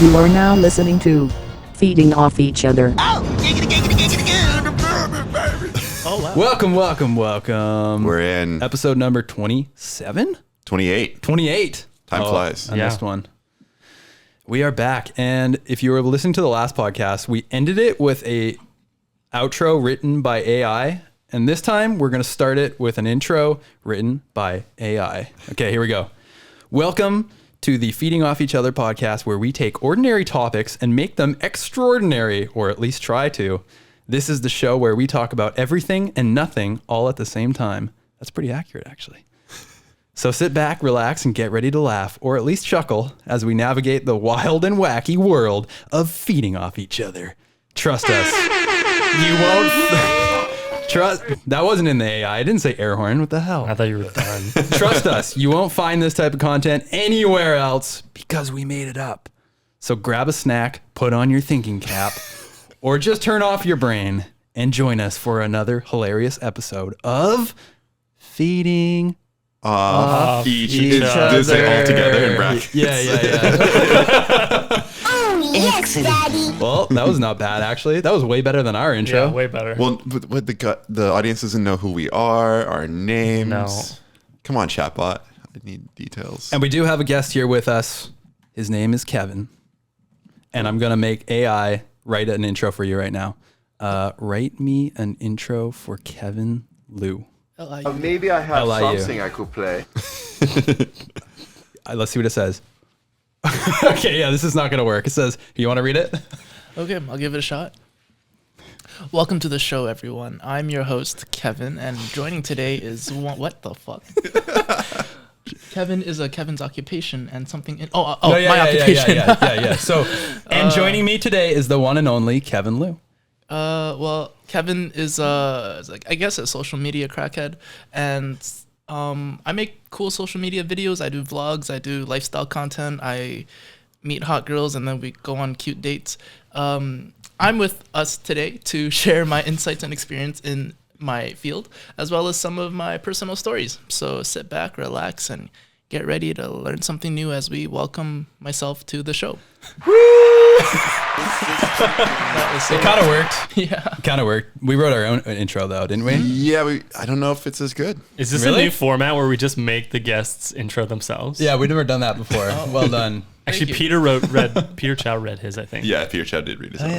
You are now listening to Feeding Off Each Other. Oh, wow. Welcome. We're in episode number 27? 28. 28. Time flies. I missed one. We are back. And if you were listening to the last podcast, we ended it with a outro written by AI. And this time we're going to start it with an intro written by AI. Okay, here we go. Welcome to the Feeding Off Each Other podcast, where we take ordinary topics and make them extraordinary, or at least try to. This is the show where we talk about everything and nothing all at the same time. That's pretty accurate, actually. So sit back, relax, and get ready to laugh, or at least chuckle, as we navigate the wild and wacky world of feeding off each other. Trust us. You won't... Trust. That wasn't in the AI. I didn't say air horn. What the hell? I thought you were done. Trust us. You won't find this type of content anywhere else because we made it up. So grab a snack, put on your thinking cap, or just turn off your brain and join us for another hilarious episode of Feeding Off Each Other. Does it all together in brackets? Yeah. Yes, Daddy. Well, that was not bad, actually. That was way better than our intro. Yeah, way better. Well, but the audience doesn't know who we are, our names. No. Come on, chatbot. I need details. And we do have a guest here with us. His name is Kevin. And I'm going to make AI write an intro for you right now. Write me an intro for Kevin Liu. Maybe I have LIU. something I could play. Let's see what it says. Okay, yeah, this is not going to work. It says, you want to read it? Okay, I'll give it a shot. Welcome to the show, everyone. I'm your host, Kevin, and joining today is what the fuck? Kevin is Kevin's occupation and something. My occupation. Yeah. So, and joining me today is the one and only Kevin Liu. Well, Kevin is I guess a social media crackhead, and I make cool social media videos. I do vlogs. I do lifestyle content. I meet hot girls, and then we go on cute dates. I'm with us today to share my insights and experience in my field, as well as some of my personal stories. So sit back, relax, and get ready to learn something new as we welcome myself to the show. It kind of worked. Yeah. It kind of worked. We wrote our own intro, though, didn't we? Yeah, I don't know if it's as good. Is this Really? a new format where we just make the guests intro themselves? Yeah, we've never done that before. Well done. Actually, Peter Chow read his, I think. Yeah, Peter Chow did read his own.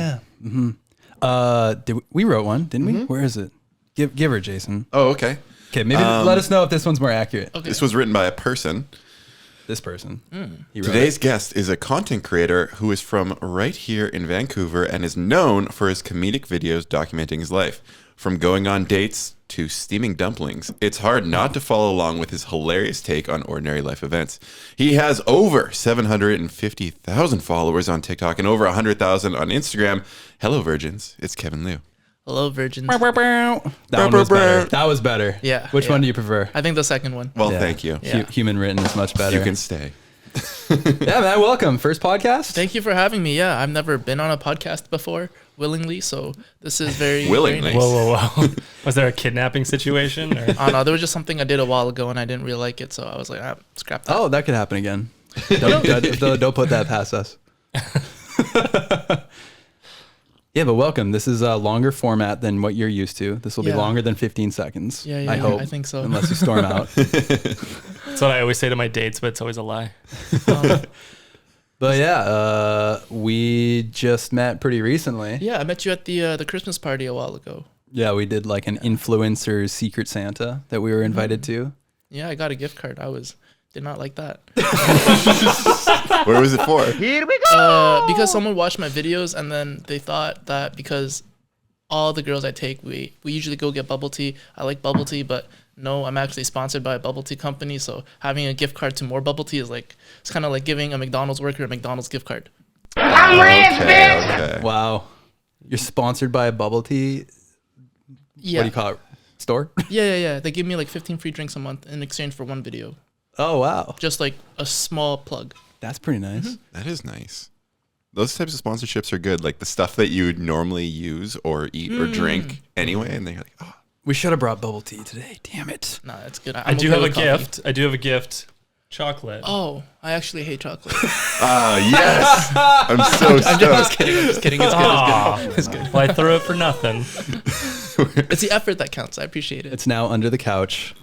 Yeah. We wrote one, didn't we? Where is it? Give her, Jason. Oh, okay. Okay, maybe let us know if this one's more accurate. Okay. This was written by a person. This person. He wrote Today's it. guest is a content creator who is from right here in Vancouver and is known for his comedic videos documenting his life. From going on dates to steaming dumplings, it's hard not to follow along with his hilarious take on ordinary life events. He has over 750,000 followers on TikTok and over 100,000 on Instagram. Hello, virgins. It's Kevin Liu. Hello, virgins. That one was better. That was better. Yeah, Which yeah. one do you prefer? I think the second one. Well, Yeah. thank you. Yeah. Human written is much better. You can stay. Yeah, man. Welcome. First podcast. Thank you for having me. Yeah, I've never been on a podcast before willingly, so this is very Willingly? Very nice. Whoa. Was there a kidnapping situation? Or? No, there was just something I did a while ago and I didn't really like it, so I was like, scrap that. Oh, that could happen again. Don't put that past us. Yeah, but welcome. This is a longer format than what you're used to. This will be Yeah. longer than 15 seconds. Yeah, I hope. I think so. Unless you storm out. That's what I always say to my dates, but it's always a lie. But yeah, we just met pretty recently. Yeah, I met you at the Christmas party a while ago. Yeah, we did like an influencer secret Santa that we were invited to. Yeah, I got a gift card. Did not like that. Where was it for? Here we go. Because someone watched my videos and then they thought that because all the girls I take, we usually go get bubble tea. I like bubble tea, but no, I'm actually sponsored by a bubble tea company. So having a gift card to more bubble tea is it's kind of like giving a McDonald's worker a McDonald's gift card. Okay. Wow. You're sponsored by a bubble tea. Yeah. What do you call it? Store? Yeah. They give me like 15 free drinks a month in exchange for one video. Oh, wow. Just like a small plug. That's pretty nice. That is nice. Those types of sponsorships are good. Like the stuff that you would normally use or eat or drink anyway. And they're like, oh. We should have brought bubble tea today. Damn it. Nah, that's good. I do have a gift. I do have a gift. Chocolate. Oh, I actually hate chocolate. Yes. I'm so stoked. Just kidding. It's good. It's good. Well, I threw it for nothing. It's the effort that counts. I appreciate it. It's now under the couch.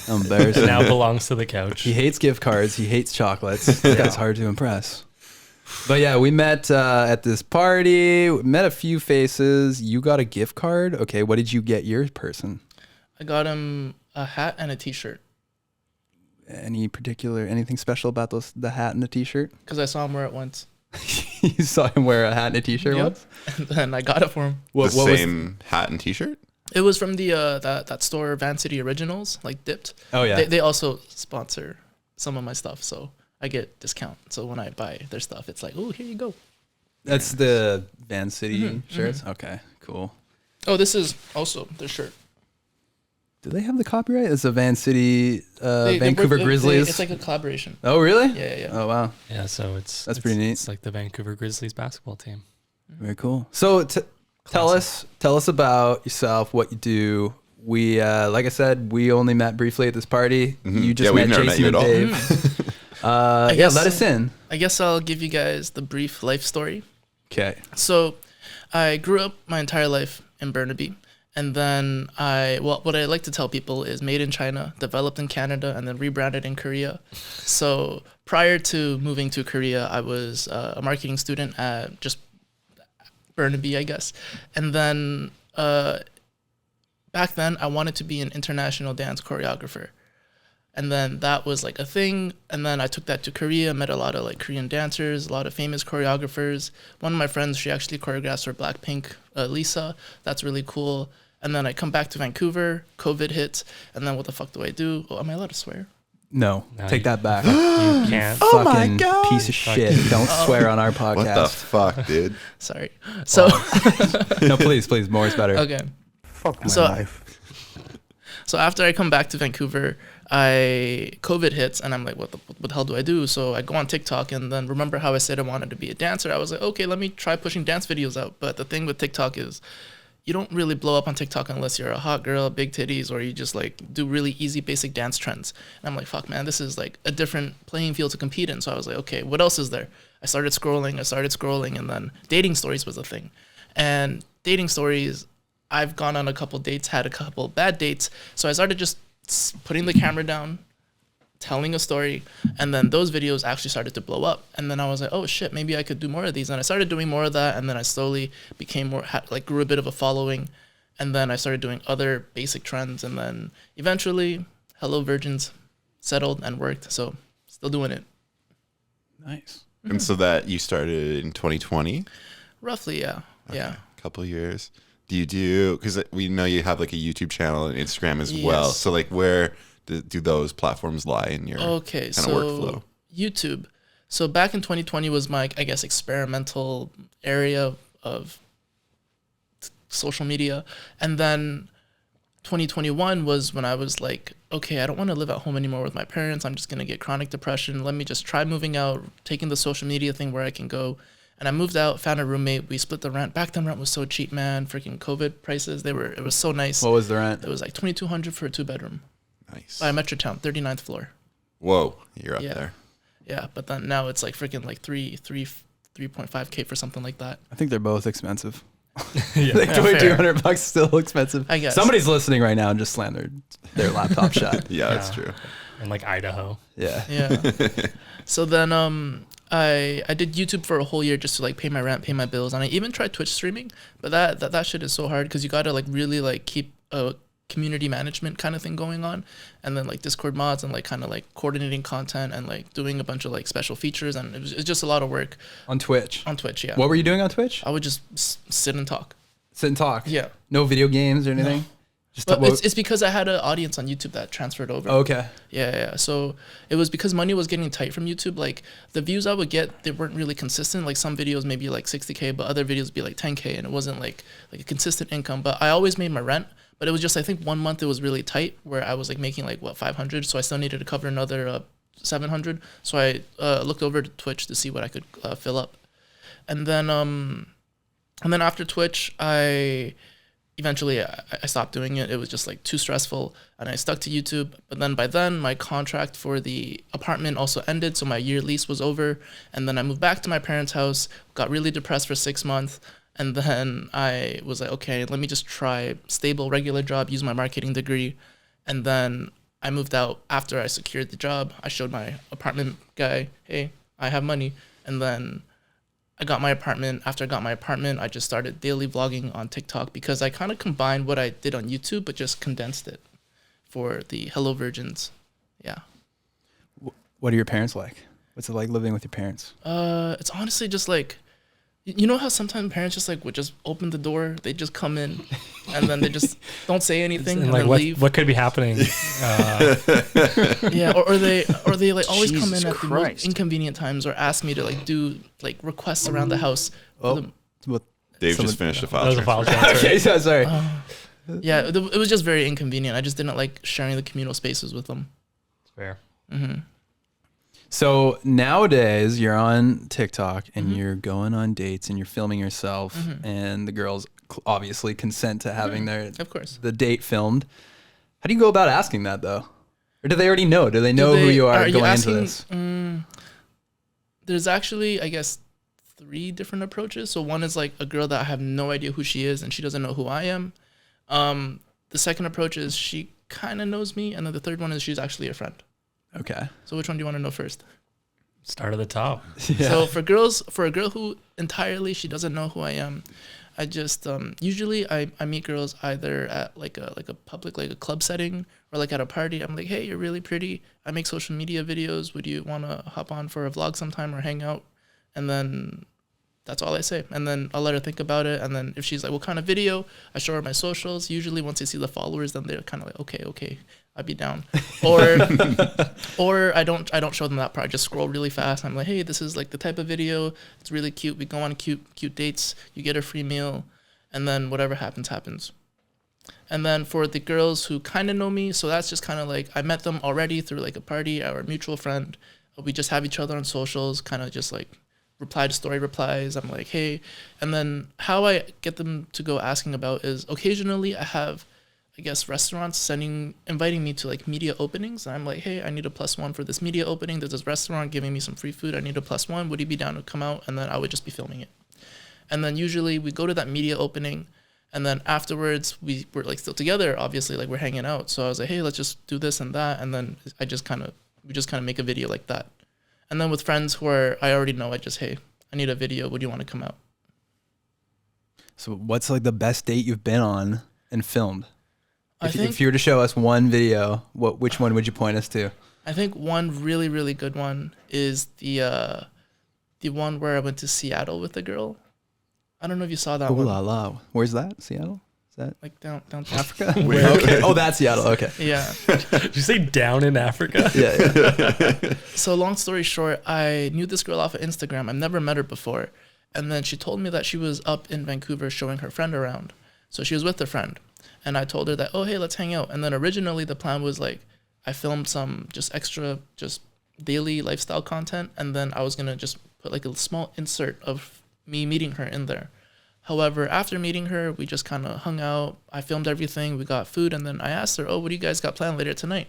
I'm embarrassed. It now belongs to the couch. He hates gift cards. He hates chocolates. That's hard to impress. But yeah, we met at this party. We met a few faces. You got a gift card. Okay, what did you get your person? I got him a hat and a T-shirt Anything special about the hat and the T-shirt? because I saw him wear it once. You saw him wear a hat and a T-shirt Yep. once? And then I got it for him. The Was same hat and T-shirt. It was from the that store Van City Originals, like Dipped. Oh yeah. They also sponsor some of my stuff, so I get discount. So when I buy their stuff, it's like, oh, here you go. That's the Van City shirts? Okay, cool. Oh, this is also their shirt. Do they have the copyright? It's a Van City They Vancouver work- Grizzlies. it's like a collaboration. Oh really? Yeah. Oh wow. Yeah, so it's pretty neat. It's like the Vancouver Grizzlies basketball team. Very cool. So tell us about yourself, what you do. We like I said, we only met briefly at this party. You just Yeah, we've met never met Jason you and at all. Dave. Yeah, guess- let us in. I guess I'll give you guys the brief life story. Okay. So, I grew up my entire life in Burnaby, and then what I like to tell people is made in China, developed in Canada, and then rebranded in Korea. So prior to moving to Korea, I was a marketing student at just Burnaby, I guess, and then back then I wanted to be an international dance choreographer. And then that was like a thing. And then I took that to Korea, met a lot of like Korean dancers, a lot of famous choreographers. One of my friends, she actually choreographs for Blackpink, Lisa. That's really cool. And then I come back to Vancouver, COVID hits. And then what the fuck do I do? Oh, am I allowed to swear? No, No, take you- that back. You can't. Fucking piece of shit. Don't swear on our What the podcast. fuck, dude? Sorry. So, No, please, more is better. okay. Fuck my So- life. So after I come back to Vancouver, COVID hits and I'm like, what the hell do I do? So I go on TikTok and then remember how I said I wanted to be a dancer? I was like, okay, let me try pushing dance videos out. But the thing with TikTok is you don't really blow up on TikTok unless you're a hot girl, big titties, or you just like do really easy basic dance trends. And I'm like, fuck man, this is like a different playing field to compete in. So I was like, okay, what else is there? I started scrolling and then dating stories was a thing. And dating stories, I've gone on a couple dates, had a couple bad dates. So I started just putting the camera down, telling a story, and then those videos actually started to blow up. And then I was like, oh shit, maybe I could do more of these. And I started doing more of that, and then I slowly became more, grew a bit of a following. And then I started doing other basic trends, and then eventually, Hello Virgins settled and worked. So still doing it. Nice. And so that you started in 2020, Roughly, yeah. Yeah. a couple years. Do you do, because we know you have like a YouTube channel and Instagram as well. Yes. So like where do those platforms lie in your Okay, kind so of workflow? YouTube. So back in 2020 was my, I guess, experimental area of social media. And then 2021 was when I was like, okay, I don't want to live at home anymore with my parents. I'm just going to get chronic depression. Let me just try moving out, taking the social media thing where I can go. And I moved out, found a roommate. We split the rent. Back then, rent was so cheap, man. Freaking COVID prices. It was so nice. What was the rent? It was like $2,200 for a 2-bedroom Nice. by Metrotown, 39th floor. Whoa, you're up Yeah. there. Yeah, but then now it's like freaking like 3.5K for something like that. I think they're both expensive. Yeah. Like Yeah, $2,200 bucks still expensive. I guess. Somebody's listening right now and just slammed their laptop shut. Yeah, that's Yeah. true. In like Idaho. Yeah. Yeah. So then I did YouTube for a whole year just to like pay my rent, pay my bills, and I even tried Twitch streaming, but that shit is so hard because you got to like really like keep a community management kind of thing going on, and then like Discord mods and like kind of like coordinating content and like doing a bunch of like special features, and it's just a lot of work On Twitch. on Twitch. Yeah. What were you doing on Twitch? I would just sit and talk. Sit and talk. Yeah. No video games or anything? Just But what- it's because I had an audience on YouTube that transferred over. okay. Yeah. So it was because money was getting tight from YouTube. Like the views I would get, they weren't really consistent. Like some videos maybe like 60K, but other videos would be like 10K, and it wasn't like a consistent income. But I always made my rent. But it was just, I think 1 month it was really tight where I was like making like 500. So I still needed to cover another 700. So I looked over to Twitch to see what I could fill up. And then after Twitch, I eventually I stopped doing it. It was just like too stressful, and I stuck to YouTube. But then by then my contract for the apartment also ended, so my year lease was over. And then I moved back to my parents' house, got really depressed for 6 months, and then I was like, okay, let me just try stable regular job, use my marketing degree. And then I moved out after I secured the job. I showed my apartment guy, hey, I have money. And then I got my apartment. After I got my apartment, I just started daily vlogging on TikTok because I kind of combined what I did on YouTube, but just condensed it for the Hello Virgins. Yeah. What are your parents like? What's it like living with your parents? It's honestly just like, you know how sometimes parents just like would just open the door, they just come in, and then they just don't say anything and like then leave. what could be happening? Yeah, or they like always come in Jesus at the Christ. most inconvenient times or ask me to like do like requests around the house. Oh, what? Dave Someone- just finished a That file. was a transfer. file transfer. Okay, so sorry. Yeah, it was just very inconvenient. I just didn't like sharing the communal spaces with them. Fair. So nowadays you're on TikTok and you're going on dates and you're filming yourself, and the girls obviously consent to having Of course. the date filmed. How do you go about asking that though? Or do they already know? Do they know who you are going into this? There's actually, I guess, 3 different approaches. So one is like a girl that I have no idea who she is and she doesn't know who I am. The second approach is she kind of knows me, and then the third one is she's actually a friend. Okay. So which one do you want to know first? Start at the top. Yeah. So for a girl who entirely she doesn't know who I am, I just usually I meet girls either at like a public, like a club setting, or like at a party. I'm like, hey, you're really pretty. I make social media videos. Would you want to hop on for a vlog sometime or hang out? And then that's all I say. And then I'll let her think about it. And then if she's like, what kind of video? I show her my socials. Usually once they see the followers, then they're kind of like, okay, I'd be down. Or I don't show them that part. I just scroll really fast. I'm like, hey, this is like the type of video. It's really cute. We go on cute dates. You get a free meal, and then whatever happens. And then for the girls who kind of know me, so that's just kind of like I met them already through like a party, our mutual friend. We just have each other on socials, kind of just like reply to story replies. I'm like, hey. And then how I get them to go asking about is occasionally I have, I guess, restaurants inviting me to like media openings. And I'm like, hey, I need a +1 for this media opening. There's this restaurant giving me some free food. I need a +1. Would you be down to come out? And then I would just be filming it. And then usually we go to that media opening, and then afterwards we're like still together, obviously, like we're hanging out. So I was like, hey, let's just do this and that. And then we just kind of make a video like that. And then with friends who I already know, I just, hey, I need a video. Would you want to come out? So what's like the best date you've been on and filmed? I think If you were to show us one video, which one would you point us to? I think one really, really good one is the one where I went to Seattle with a girl. I don't know if you saw that Oh one. la la. Where's that? Seattle? Is that Like down Africa? Okay. Oh, that's Seattle. Okay. Yeah. Did you say down in Africa? Yeah. So long story short, I knew this girl off of Instagram. I've never met her before. And then she told me that she was up in Vancouver showing her friend around. So she was with her friend. And I told her that, oh, hey, let's hang out. And then originally the plan was like, I filmed some just extra, just daily lifestyle content. And then I was going to just put like a small insert of me meeting her in there. However, after meeting her, we just kind of hung out. I filmed everything. We got food. And then I asked her, oh, what do you guys got planned later tonight?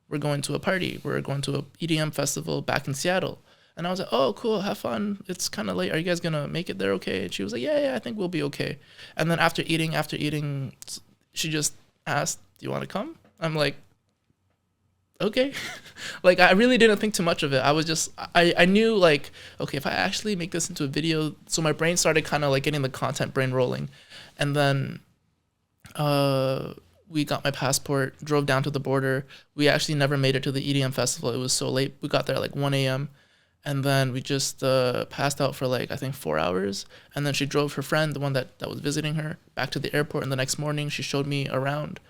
We're going to a party. We're going to a EDM festival back in Seattle. And I was like, oh, cool. Have fun. It's kind of late. Are you guys going to make it there okay? And she was like, yeah, I think we'll be okay. And then after eating, she just asked, do you want to come? I'm like, okay. Like, I really didn't think too much of it. I was just, I knew like, okay, if I actually make this into a video, so my brain started kind of like getting the content brain rolling. And then we got my passport, drove down to the border. We actually never made it to the EDM festival. It was so late. We got there at like 1 a.m. And then we just passed out for like, I think 4 hours. And then she drove her friend, the one that was visiting her, back to the airport. And the next morning she showed me around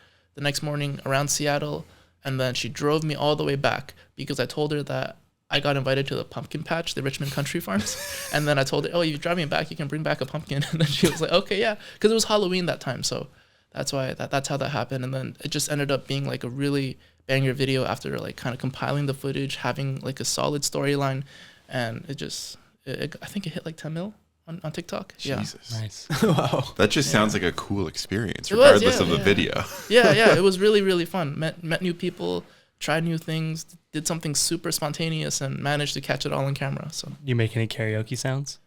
Seattle. And then she drove me all the way back because I told her that I got invited to the pumpkin patch, the Richmond Country Farms. And then I told her, oh, you drive me back, you can bring back a pumpkin. And then she was like, okay, yeah. Because it was Halloween that time. So that's why that's how that happened. And then it just ended up being like a really banger video after like kind of compiling the footage, having like a solid storyline. And I think it hit like 10 mil on TikTok. Jesus. Nice. Wow. That just sounds like a cool experience, It was, regardless yeah, of the yeah. video. Yeah. It was really, really fun. Met new people, tried new things, did something super spontaneous, and managed to catch it all on camera. So You make any karaoke sounds?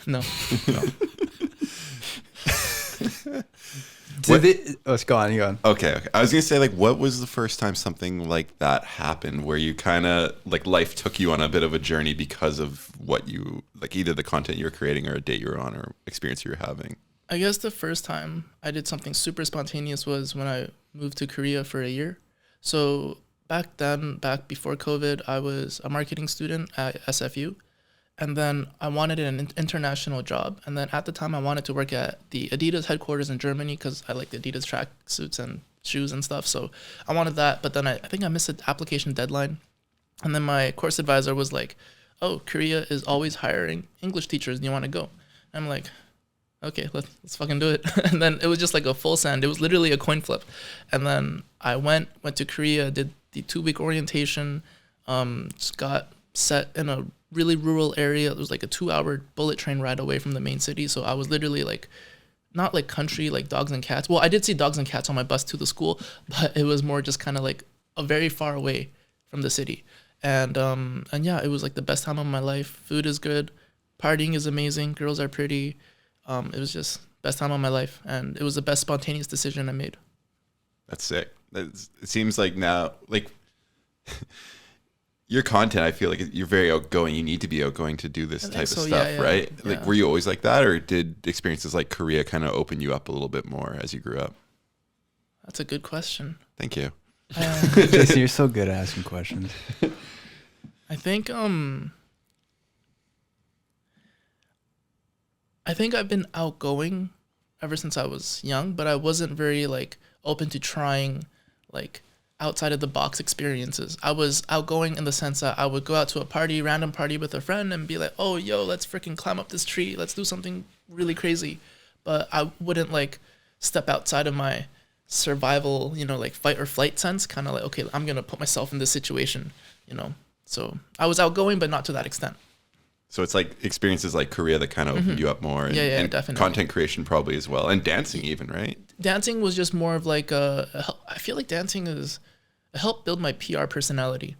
no. Let's go on. You go on. Okay. I was gonna say, like, what was the first time something like that happened, where you kind of like life took you on a bit of a journey because of what you like, either the content you were creating or a date you were on or experience you were having? I guess the first time I did something super spontaneous was when I moved to Korea for a year. So back before COVID, I was a marketing student at SFU. And then I wanted an international job. And then at the time, I wanted to work at the Adidas headquarters in Germany because I liked Adidas track suits and shoes and stuff. So I wanted that. But then I think I missed the application deadline. And then my course advisor was like, oh, Korea is always hiring English teachers. Do you want to go? I'm like, okay, let's fucking do it. And then it was just like a full send. It was literally a coin flip. And then I went to Korea, did the 2-week orientation, just got set in a really rural area. It was like a 2-hour bullet train ride away from the main city. So I was literally like, not like country, like dogs and cats. Well, I did see dogs and cats on my bus to the school, but it was more just kind of like a very far away from the city. And yeah, it was like the best time of my life. Food is good. Partying is amazing. Girls are pretty. It was just best time of my life. And it was the best spontaneous decision I made. That's sick. It seems like now, like, your content, I feel like you're very outgoing. You need to be outgoing to do this type of so, stuff, yeah, right? yeah. Like, were you always like that, or did experiences like Korea kind of open you up a little bit more as you grew up? That's a good question. Thank you. Jason, you're so good at asking questions. I think I've been outgoing ever since I was young, but I wasn't very like open to trying like outside of the box experiences. I was outgoing in the sense that I would go out to a party, random party with a friend and be like, oh, yo, let's freaking climb up this tree. Let's do something really crazy. But I wouldn't like step outside of my survival, like fight or flight sense. Kind of like, okay, I'm going to put myself in this situation, So I was outgoing, but not to that extent. So it's like experiences like Korea that kind of opened you up more. And, Yeah, and definitely. content creation probably as well. And dancing even, right? Dancing was just more of like I feel like dancing is it helped build my PR personality,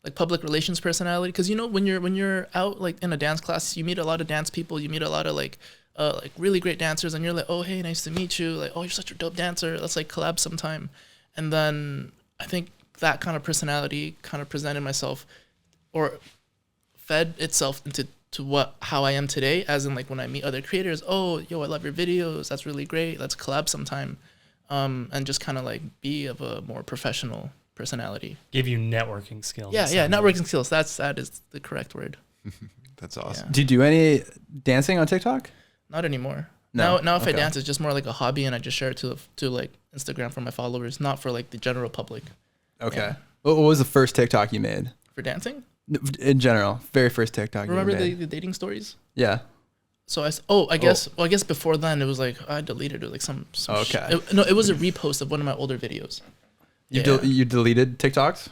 like public relations personality. Because when you're out like in a dance class, you meet a lot of dance people, you meet a lot of like really great dancers, and you're like, oh hey, nice to meet you. Like, oh, you're such a dope dancer. Let's like collab sometime. And then I think that kind of personality kind of presented myself, or fed itself into how I am today, as in like when I meet other creators, oh, yo, I love your videos. That's really great. Let's collab sometime. And just kind of like be of a more professional personality. Give you networking skills. Yeah, networking skills. That is the correct word. That's awesome. Yeah. Do you do any dancing on TikTok? Not anymore. No? Now if I Okay. dance, it's just more like a hobby, and I just share it to like Instagram for my followers, not for like the general public. Okay. Yeah. What was the first TikTok you made? For dancing, In general, very first TikTok remember you the made. dating stories? Yeah. So I guess before then it was like I deleted it, like some Okay. it was a repost of one of my older videos. You deleted TikToks?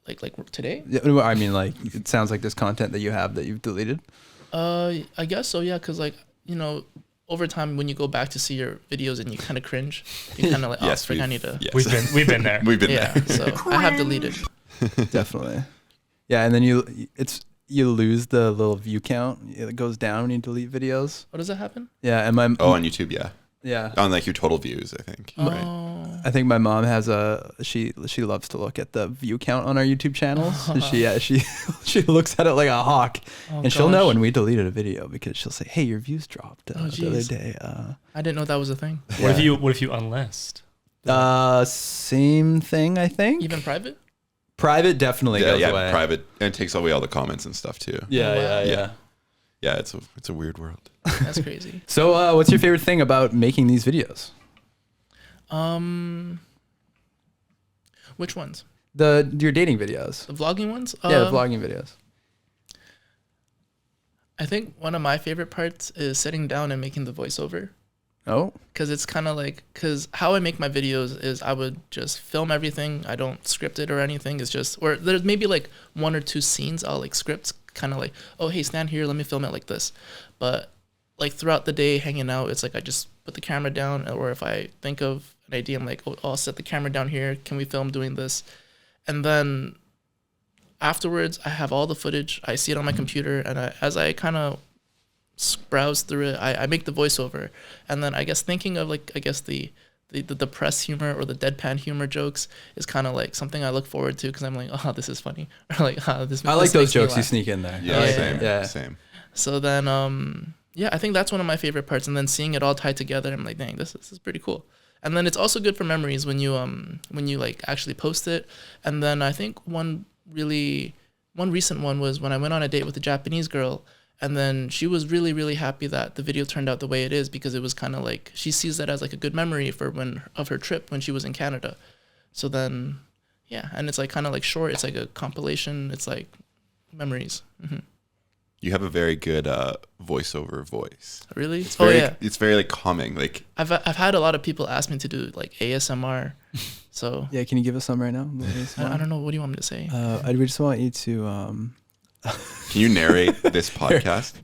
like today? Yeah, well, I mean, like, it sounds like there's content that you have that you've deleted. I guess so, yeah, because like over time when you go back to see your videos and you kind of cringe, you kind of like, Yes, oh, frick, I need to. yes. We've been there. We've been Yeah, there. so I have deleted. Definitely. Yeah, and then you lose the little view count. It goes down when you delete videos. What does that happen? Yeah, and Oh, on YouTube, yeah. yeah. On like your total views, I think. Right. Oh, I think my mom has she loves to look at the view count on our YouTube channels. And she looks at it like a hawk, and she'll know gosh. when we deleted a video because she'll say, "Hey, your views dropped the other jeez. day." I didn't know that was a thing. What if you unlist? Same thing, I think. Even private? Private definitely goes Yeah, away. private, and it takes away all the comments and stuff too. Yeah, Oh, wow. yeah, yeah, Yeah. Yeah, it's a weird world. That's crazy. So, what's your favorite thing about making these videos? Which ones? Your dating videos. The vlogging ones? Yeah, the vlogging videos. I think one of my favorite parts is sitting down and making the voiceover. Oh, Because it's kind of like, because how I make my videos is I would just film everything. I don't script it or anything. It's just, or there's maybe like 1 or 2 scenes I'll like script, kind of like, oh, hey, stand here. Let me film it like this. But like throughout the day hanging out, it's like I just put the camera down, or if I think of an idea, I'm like, oh, I'll set the camera down here. Can we film doing this? And then afterwards, I have all the footage. I see it on my computer, and as I kind of browse through it, I make the voiceover. And then I guess thinking of like, I guess the press humor or the deadpan humor jokes is kind of like something I look forward to, because I'm like, oh, this is funny. Or like, this. I like this those makes me jokes you laugh. sneak in there. Yeah, Yeah, same. yeah. Same. So then, yeah, I think that's one of my favorite parts. And then seeing it all tied together, I'm like, dang, this is pretty cool. And then it's also good for memories when you like actually post it. And then I think one recent one was when I went on a date with a Japanese girl, and then she was really, really happy that the video turned out the way it is, because it was kind of like, she sees that as like a good memory of her trip when she was in Canada. So then, yeah, and it's like kind of like short. It's like a compilation. It's like memories. You have a very good voiceover voice. Really? It's very, yeah. it's very like calming. Like I've had a lot of people ask me to do like ASMR. So Yeah, can you give us some right now? I don't know. What do you want me to say? I just want you to. can you narrate this podcast?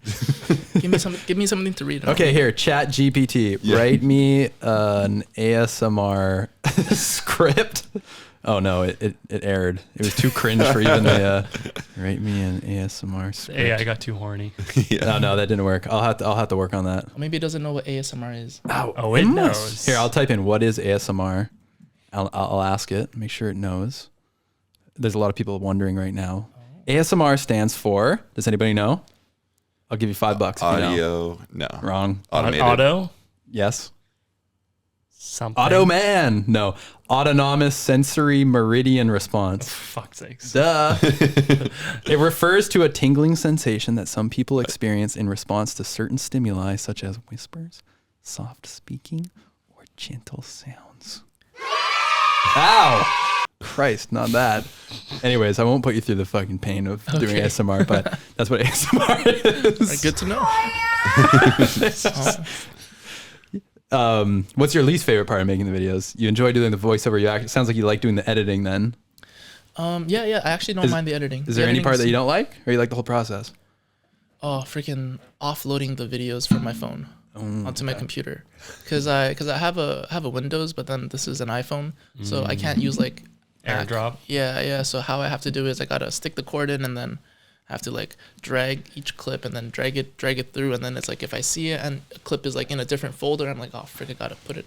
Give me something to read. Okay, here, Chat GPT. Yeah. Write me an ASMR script. Oh no, it erred. It was too cringe for even the. Write me an ASMR script. AI got too horny. Yeah. No, that didn't work. I'll have to work on that. Or maybe it doesn't know what ASMR is. Oh, it knows. Here, I'll type in what is ASMR. I'll ask it. Make sure it knows. There's a lot of people wondering right now. ASMR stands for. Does anybody know? I'll give you $5 if you know. Audio, no. Wrong. Automated. Auto? Yes. Something. Auto man. No. Autonomous sensory meridian response. Fuck's sakes. Duh. It refers to a tingling sensation that some people experience in response to certain stimuli, such as whispers, soft speaking, or gentle sounds. Ow! Christ, not that. Anyways, I won't put you through the fucking pain of doing ASMR, but that's what ASMR is. Good to know. What's your least favorite part of making the videos? You enjoy doing the voiceover. It sounds like you like doing the editing then. Yeah. I actually don't mind the editing. Is there any part that you don't like, or you like the whole process? Oh, freaking offloading the videos from my phone onto my computer, because I have a Windows, but then this is an iPhone, so I can't use like AirDrop. Yeah. So how I have to do is I gotta stick the cord in, and then I have to like drag each clip and then drag it through, and then it's like if I see it and a clip is like in a different folder, I'm like, oh frick, I gotta put it,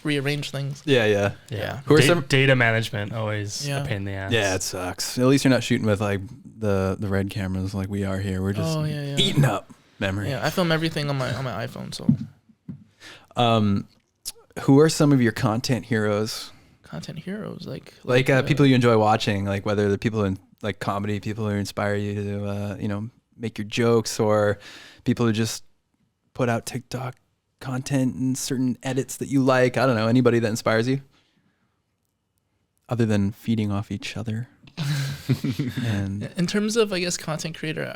rearrange things. Yeah. Yeah. Who are some? Data management always Yeah. a pain in the ass. Yeah, it sucks. At least you're not shooting with like the red cameras like we are here. We're just eating up memory. Yeah, I film everything on my iPhone. So Who are some of your content heroes? content heroes like People you enjoy watching, like whether the people in like comedy, people who inspire you to make your jokes, or people who just put out TikTok content and certain edits that you like. I don't know, anybody that inspires you other than feeding off each other. And in terms of, I guess, content creator,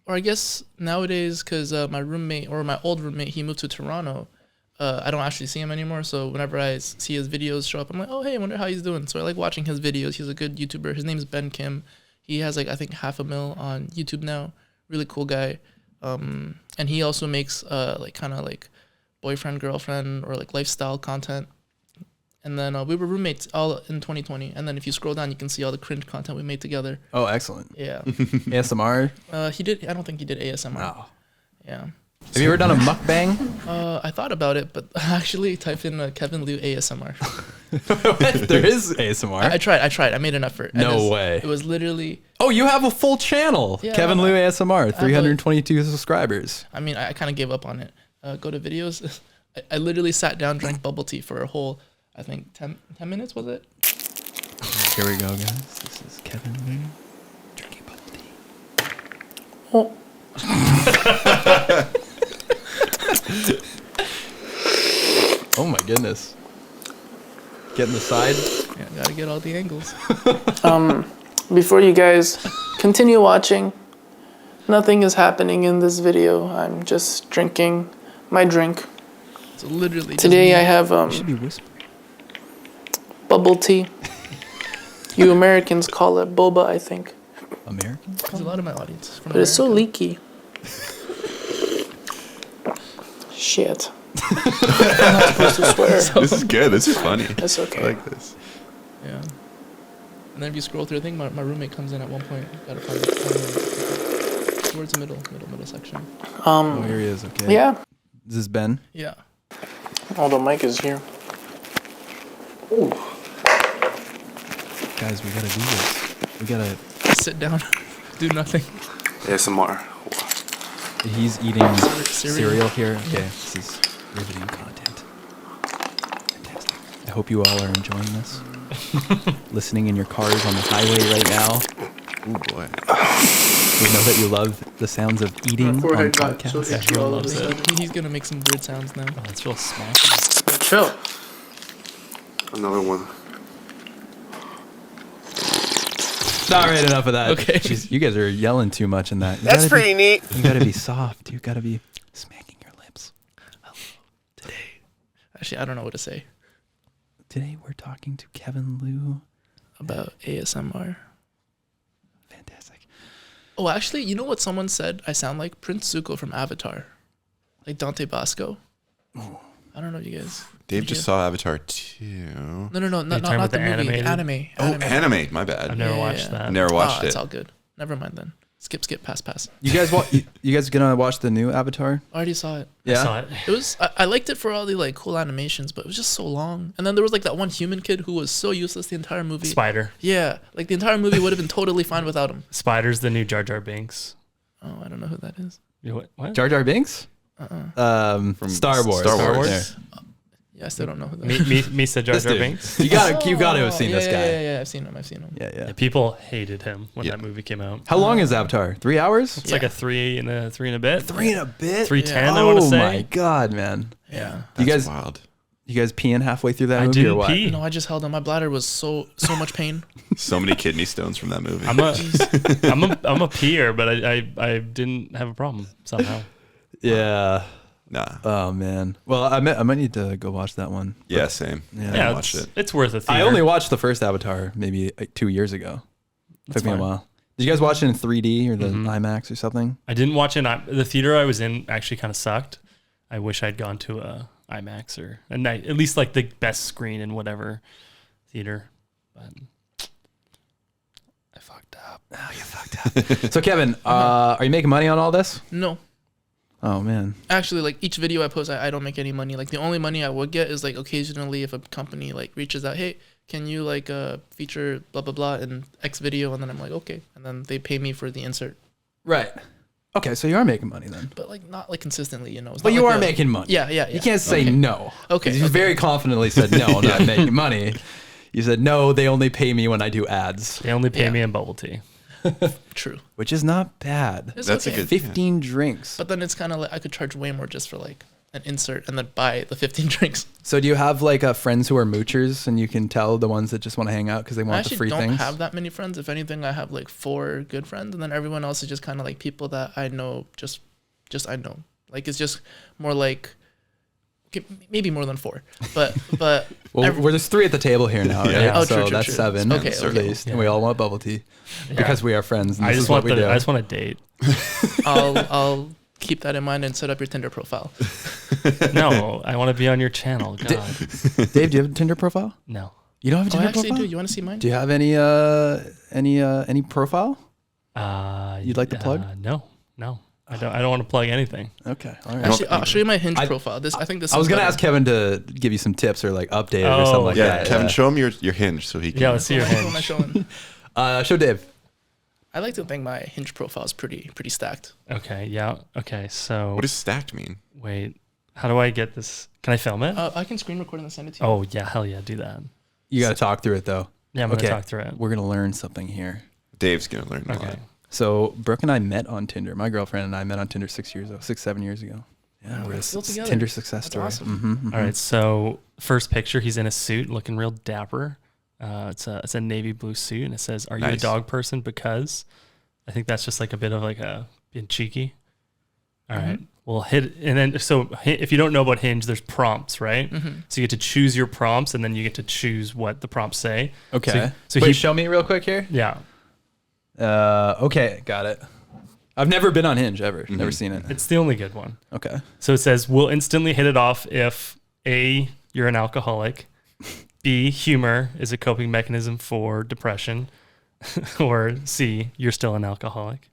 or I guess nowadays, because my roommate or my old roommate, he moved to Toronto. I don't actually see him anymore, so whenever I see his videos show up, I'm like, oh, hey, I wonder how he's doing. So I like watching his videos. He's a good YouTuber. His name's Ben Kim. He has, like, I think 500,000 on YouTube now. Really cool guy. And he also makes, kind of boyfriend, girlfriend, or, lifestyle content. And then we were roommates all in 2020. And then if you scroll down, you can see all the cringe content we made together. oh, excellent. Yeah. ASMR. He did. I don't think he did ASMR. Oh. Yeah. Have you ever done a mukbang? I thought about it, but I actually typed in Kevin Liu ASMR. There is ASMR. I tried. I made an effort. No way. It was literally. Oh, you have a full channel. Yeah, Kevin Liu ASMR, 322 subscribers. I mean, I kind of gave up on it. Go to videos. I literally sat down, drank bubble tea for a whole, I think, 10 minutes, was it? Here we go, guys. This is Kevin Liu drinking bubble tea. Oh. Oh my goodness. Getting the side. Yeah, gotta get all the angles. Before you guys continue watching, nothing is happening in this video. I'm just drinking my drink. So literally. Today I have Should be whispering. bubble tea. You Americans call it boba, I think. American? There's a lot of my audience from But it's so America. leaky. Shit. I'm not supposed to swear. This is good. This is funny. It's okay. I like this. Yeah. And then if you scroll through, I think my roommate comes in at one point. Gotta find it. Towards the middle section. Oh, here he is. Okay. Yeah. Is this Ben? Yeah. Oh, the mic is here. Guys, we gotta do this. We gotta. Just sit down, do nothing. ASMR. He's eating Cereal. cereal here. Okay, this is riveting content. Fantastic. I hope you all are enjoying this. Listening in your cars on the highway right now. Oh boy. We know that you love the sounds of eating on podcasts. Everyone loves it. He's gonna make some weird sounds now. Oh, it's real smacky. Chill. Another one. All right, enough of that. Okay. Jeez, you guys are yelling too much in that. That's pretty neat. You gotta be soft. You gotta be smacking your lips. Today. Actually, I don't know what to say Today we're talking to Kevin Liu. about ASMR. Fantastic. Oh, actually, you know what someone said? I sound like Prince Zuko from Avatar, like Dante Bosco. I don't know, you guys. Dave Did just you? saw Avatar 2. No, talking not about the the movie. animated? Anime. Oh, anime. My bad. I've never Yeah, watched yeah. that. Never watched It's it. all good. Never mind then. Skip, pass. You guys you guys gonna watch the new Avatar? I already saw it. I saw it. It was I liked it for all the like cool animations, but it was just so long. And then there was like that one human kid who was so useless the entire movie. Spider. Yeah, like the entire movie would have been totally fine without him. Spider's the new Jar Jar Binks. Oh, I don't know who that is. What? Jar Jar Binks? From Star Wars. Star Wars. There. Yeah, I still don't know who that is. Misa Jar This Jar dude. Binks. You gotta have seen yeah, this guy. Yeah, I've seen him. Yeah. Yeah, people hated him when Yeah. that movie came out. How long is Avatar? 3 hours? It's like a three and a bit. 3 and a bit. 3:10. I want to Oh say. my god, man! Yeah. You That's guys, wild. you guys peeing halfway through that I movie or didn't what? pee. No, I just held on. My bladder was so much pain. So many kidney stones from that movie. I'm a peer, but I didn't have a problem somehow. Yeah. Nah. Oh man. Well, I might need to go watch that one. Yeah, same. Yeah. I Yeah, watched it. it's worth a theater. I only watched the first Avatar maybe like 2 years ago. Took me a fine. while. Did you guys watch it in 3D or the IMAX or something? I didn't watch it. The theater I was in actually kind of sucked. I wish I'd gone to a IMAX or a night, at least like the best screen in whatever theater. But I fucked up. Oh, you fucked up. So Kevin, are you making money on all this? No. Oh man. Actually, like each video I post, I don't make any money. Like the only money I would get is like occasionally if a company like reaches out, hey, can you like feature blah blah blah in X video, and then I'm like, okay, and then they pay me for the insert, Right. Okay, so you are making money then. but like not like consistently, you know. It's But not you like are a- making money. Yeah. You can't say no. Okay, 'Cause You okay. very confidently said no, I'm not making money. You said no, they only pay me when I do ads, They only pay Yeah. me in bubble tea. True. which is not bad. It's That's a okay. good- 15 drinks. But then it's kind of like I could charge way more just for like an insert and then buy the 15 drinks. So do you have like friends who are moochers and you can tell the ones that just want to hang out because they I want the actually free don't things? have that many friends. If anything, I have like 4 good friends, and then everyone else is just kind of like people that I know. Just I know. Like it's just more like okay, maybe more than 4, but Well, we're just 3 at the table here now, right? Yeah. Oh, so true, that's true. 7 Okay, at okay. least, and we all want bubble tea because we are friends. And I this just is what want we do. I just want a date. I'll keep that in mind and set up your Tinder profile. No, I want to be on your channel. God, Dave, do you have a Tinder profile? no. You don't have a Oh, I Tinder actually profile? do. You want to see mine? Do you have any profile? You'd like to plug? No. I don't want to plug anything. Okay, all right. Actually, I'll show you my Hinge I- profile. I think this. I was is gonna better. ask Kevin to give you some tips or like update it or something like Yeah, that. Kevin, show him your hinge so he can. Yeah, let's see your Who am I hinge. showing? Show Dave. I like to think my Hinge profile is pretty stacked. Okay, yeah. Okay, so What does stacked mean? wait, how do I get this? Can I film it? I can screen record and send it to you. Oh yeah, hell yeah, do that. You got to talk through it though. Yeah, I'm Okay. gonna talk through it. We're gonna learn something here. Dave's gonna learn a Okay. lot. So Brooke and I met on Tinder. My girlfriend and I met on Tinder 7 years ago. Yeah, we're a still together. Tinder success That's story. awesome. All right, so first picture, he's in a suit, looking real dapper. It's a navy blue suit, and it says, "Are you a Nice. dog person?" Because I think that's just like a bit of like a being cheeky. All right, well hit, and then so if you don't know about Hinge, there's prompts, right? So you get to choose your prompts, and then you get to choose what the prompts say. Okay. So Wait, he show me real quick here. yeah. Okay, got it. I've never been on Hinge ever. Never seen it. It's the only good one. Okay. So it says, we'll instantly hit it off if A, you're an alcoholic, B, humor is a coping mechanism for depression, or C, you're still an alcoholic.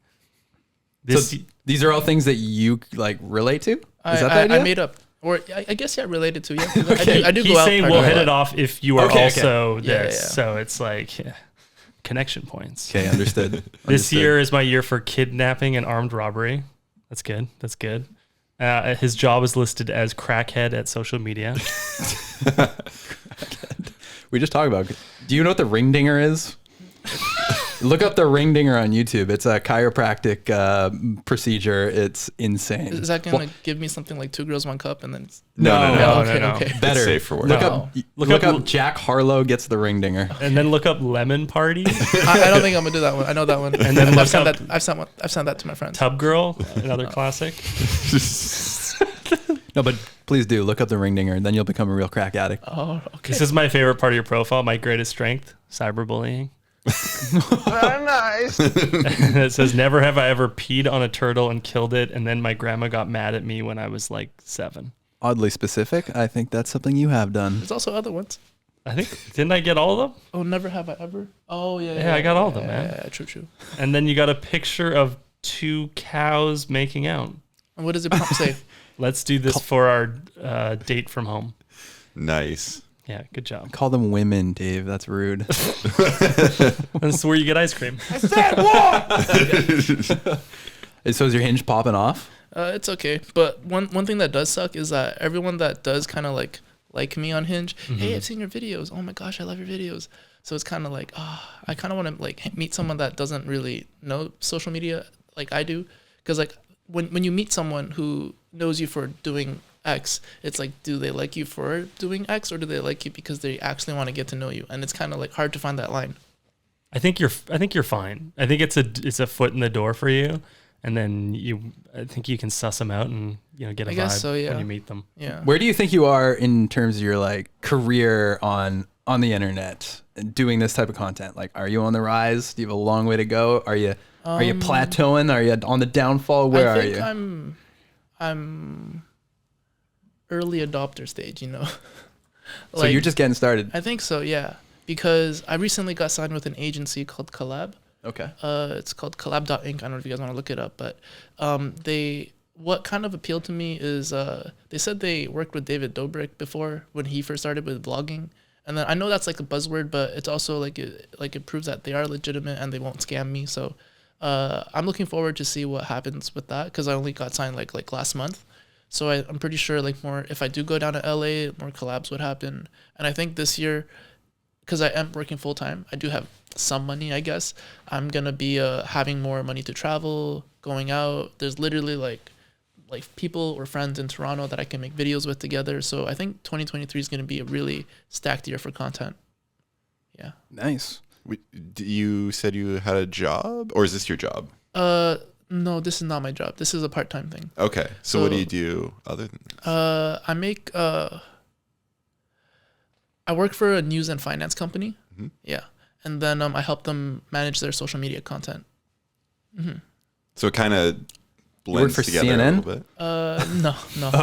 So these are all things that you like relate to? Is that the idea? I made up. Or I guess, yeah, related to, yeah. Okay. I do He's go out. saying we'll hit it off if you are Okay, also Yeah, this. yeah. So it's like connection points. Okay, understood. This Understood. year is my year for kidnapping and armed robbery. That's good. That's good. His job is listed as crackhead at social media. We just talked about. Do you know what the ring dinger is? Look up the ring dinger on YouTube. It's a chiropractic procedure. It's insane. Is that going to give me something like 2 girls, 1 cup and then it's... No. Okay. Better. It's safe for work. Look up Jack Harlow gets the ring dinger. And then look up lemon party. I don't think I'm going to do that one. I know that one. And then look up I've sent that to my friends. Tub Girl, another classic. No, but please do look up the ring dinger, and then you'll become a real crack addict. Oh, okay. This is my favorite part of your profile. My greatest strength, cyberbullying. Very nice. It says, never have I ever peed on a turtle and killed it, and then my grandma got mad at me when I was like 7. Oddly specific. I think that's something you have done. There's also other ones. I think, didn't I get all of them? Oh, never have I ever. Oh, yeah. Yeah, I got all of them, man. Yeah, true. And then you got a picture of 2 cows making out. And what does it prompt say? Let's do this for our date from home. Nice. Yeah, good job. Call them women, Dave. That's rude. That's where you get ice cream. So is your Hinge popping off? It's okay. But one thing that does suck is that everyone that does kind of like me on Hinge, hey, I've seen your videos. Oh my gosh, I love your videos. So it's kind of like, I kind of want to like meet someone that doesn't really know social media like I do. Because like when you meet someone who knows you for doing X, it's like, do they like you for doing X, or do they like you because they actually want to get to know you? And it's kind of like hard to find that line. I think you're fine. I think it's a foot in the door for you, and then I think you can suss them out and get a vibe when you meet them. Yeah. Where do you think you are in terms of your like career on the internet and doing this type of content? Like, are you on the rise? Do you have a long way to go? Are you plateauing? Are you on the downfall? Where are you? I'm early adopter stage, So you're just getting started. I think so, yeah. Because I recently got signed with an agency called Collab. Okay. It's called collab.inc. I don't know if you guys want to look it up, but what kind of appealed to me is they said they worked with David Dobrik before when he first started with vlogging. And then I know that's like a buzzword, but it's also like it proves that they are legitimate and they won't scam me. So I'm looking forward to see what happens with that, because I only got signed like last month. So I'm pretty sure like more, if I do go down to LA, more collabs would happen. And I think this year, because I am working full time, I do have some money, I guess. I'm gonna be having more money to travel, going out. There's literally like people or friends in Toronto that I can make videos with together. So I think 2023 is gonna be a really stacked year for content. Yeah. Nice. You said you had a job, or is this your job? No, this is not my job. This is a part-time thing. Okay. So what do you do other than this? I make I work for a news and finance company. Mm-hmm. Yeah. And then I help them manage their social media content. Mm-hmm. So it kind of blends for together CNN? a little bit. No.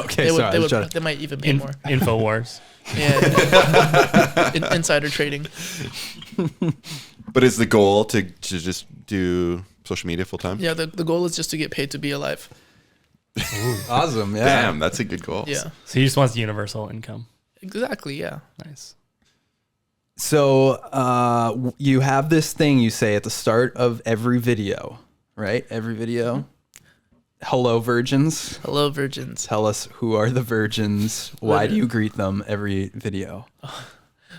Okay, sorry. They might even pay more. Infowars. Yeah. Insider trading. But is the goal to just do social media full time? Yeah, the goal is just to get paid to be alive. Awesome. Yeah. Damn, that's a good goal. Yeah. So he just wants universal income. Exactly, yeah. Nice. So you have this thing you say at the start of every video, right? Every video. Hello, virgins. Hello, virgins. Tell us, who are the virgins? Why do you greet them every video?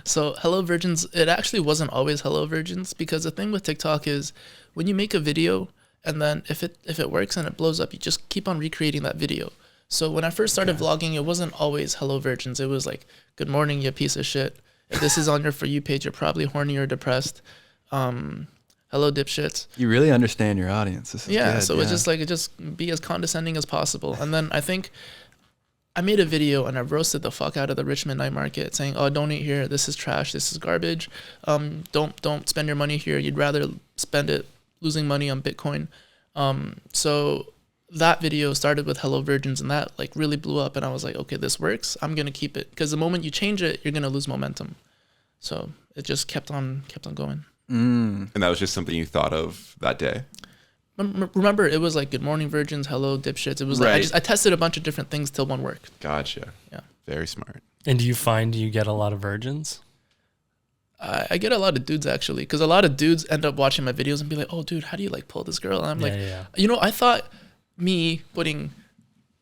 So hello, virgins. It actually wasn't always hello, virgins, because the thing with TikTok is when you make a video and then if it works and it blows up, you just keep on recreating that video. So when I first started vlogging, it wasn't always hello, virgins. It was like, good morning, you piece of shit. If this is on your For You page, you're probably horny or depressed. Hello, dipshits. You really understand your audience. This is good. So it's just like, just be as condescending as possible. And then I think I made a video and I roasted the fuck out of the Richmond night market, saying, "Oh, don't eat here. This is trash. This is garbage. Don't spend your money here. You'd rather spend it losing money on Bitcoin." So that video started with Hello Virgins, and that like really blew up. And I was like, okay, this works. I'm gonna keep it, because the moment you change it, you're gonna lose momentum. So it just kept on going. And that was just something you thought of that day. Remember, it was like Good Morning Virgins, Hello Dipshits. It was Right. like I tested a bunch of different things till one worked. Gotcha. Yeah. Very smart. And do you find you get a lot of virgins? I get a lot of dudes actually, because a lot of dudes end up watching my videos and be like, "Oh, dude, how do you like pull this girl?" And I'm like, you know, I thought me putting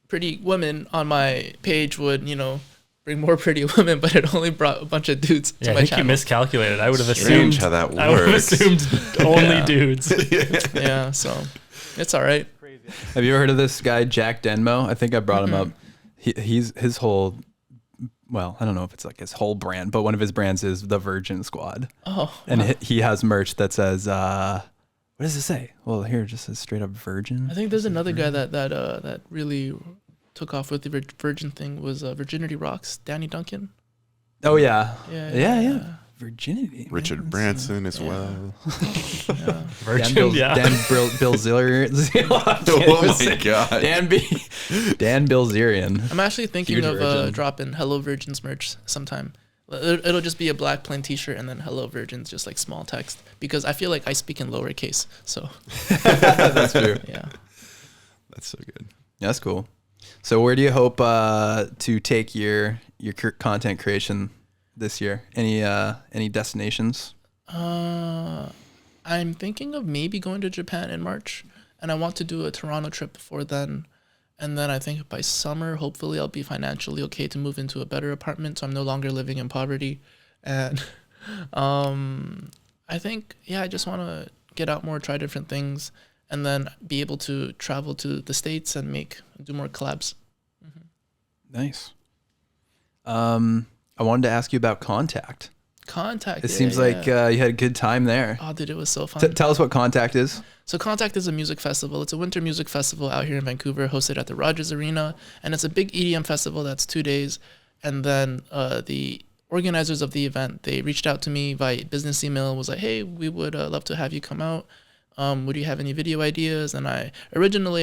pretty women on my page would, you know, bring more pretty women, but it only brought a bunch of dudes to I my think channel. you miscalculated. I would have Strange assumed how that I would have works. assumed only dudes. Yeah, so it's all right. Have you ever heard of this guy, Jack Denmo? I think I brought him up. He's his whole, well, I don't know if it's like his whole brand, but one of his brands is the Virgin Squad. Oh, And he has merch that says, what does it say? Well, here it just says straight up Virgin. I think there's another guy that really took off with the virgin thing was Virginity Rocks, Danny Duncan. Oh yeah. Yeah. Virginity. Richard man. Branson as well. Virgin, Dan Bilzerian. Oh my god. Dan Bilzerian. I'm actually thinking Huge of virgin. dropping Hello Virgins merch sometime. It'll just be a black plain T-shirt and then Hello Virgins, just like small text, because I feel like I speak in lowercase. So That's true. yeah. That's so good. That's cool. So where do you hope to take your content creation this year? Any destinations? I'm thinking of maybe going to Japan in March, and I want to do a Toronto trip before then. And then I think by summer, hopefully I'll be financially okay to move into a better apartment, so I'm no longer living in poverty. And I think, I just want to get out more, try different things, and then be able to travel to the States and do more collabs. Nice. I wanted to ask you about Contact. Contact. It seems like you had a good time there. Oh, dude, it was so fun. Tell us what Contact is. So Contact is a music festival. It's a winter music festival out here in Vancouver, hosted at the Rogers Arena, and it's a big EDM festival that's 2 days. And then the organizers of the event, they reached out to me via business email and was like, "Hey, we would love to have you come out. Would you have any video ideas?" And I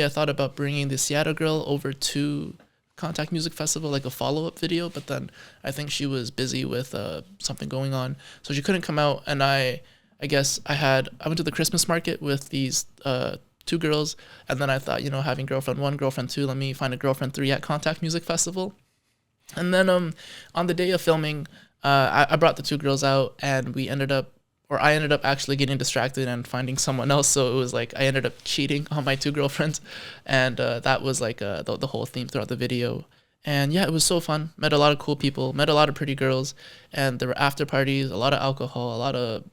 thought about bringing the Seattle girl over to Contact Music Festival, like a follow-up video, but then I think she was busy with something going on, so she couldn't come out. And I guess I went to the Christmas market with these 2 girls, and then I thought, having girlfriend 1, girlfriend 2, let me find a girlfriend 3 at Contact Music Festival. And then on the day of filming, I brought the 2 girls out, and I ended up actually getting distracted and finding someone else. So it was like I ended up cheating on my 2 girlfriends, and that was like the whole theme throughout the video. And yeah, it was so fun. Met a lot of cool people, met a lot of pretty girls, and there were after parties, a lot of alcohol, a lot of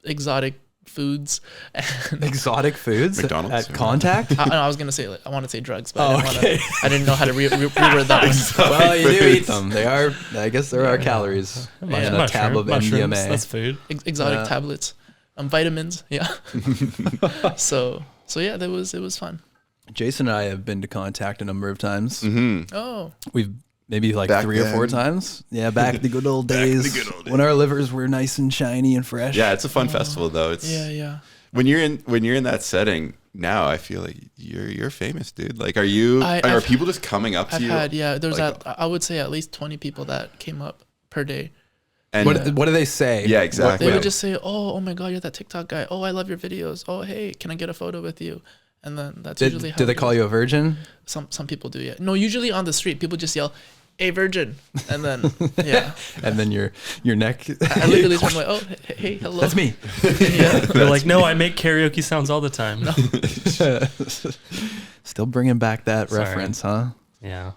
exotic foods. Exotic foods McDonald's, at yeah. Contact. I was gonna say, I want to say drugs, but Oh, I didn't know how to reword that one. Well, you do eat them. They are. I guess there are calories in a tab of mushrooms, MDMA. that's food. Exotic tablets, vitamins. Yeah. so yeah, it was fun. Jason and I have been to Contact a number of times. Oh, We've maybe like Back 3 or 4 then. times. Yeah, back the good old days, the good old when our livers were nice and shiny and fresh. Yeah, it's a fun festival though. It's yeah. when you're in that setting now, I feel like you're famous, dude. Like, are people just coming up to I've you? had there's like, I would say at least 20 people that came up per day. And What do they say? Yeah, exactly. They would just say, "Oh my God, you're that TikTok guy. Oh, I love your videos. Oh, hey, can I get a photo with you?" And then that's usually how. Do they call you a virgin? Some people do, yeah. No, usually on the street, people just yell, "Hey, virgin," and then yeah. And then your neck. I literally I'm like, "Oh, hey, hello." That's me. Yeah. They're like, no, I make karaoke sounds all the time. Still bringing back that Sorry. reference, huh? Yeah.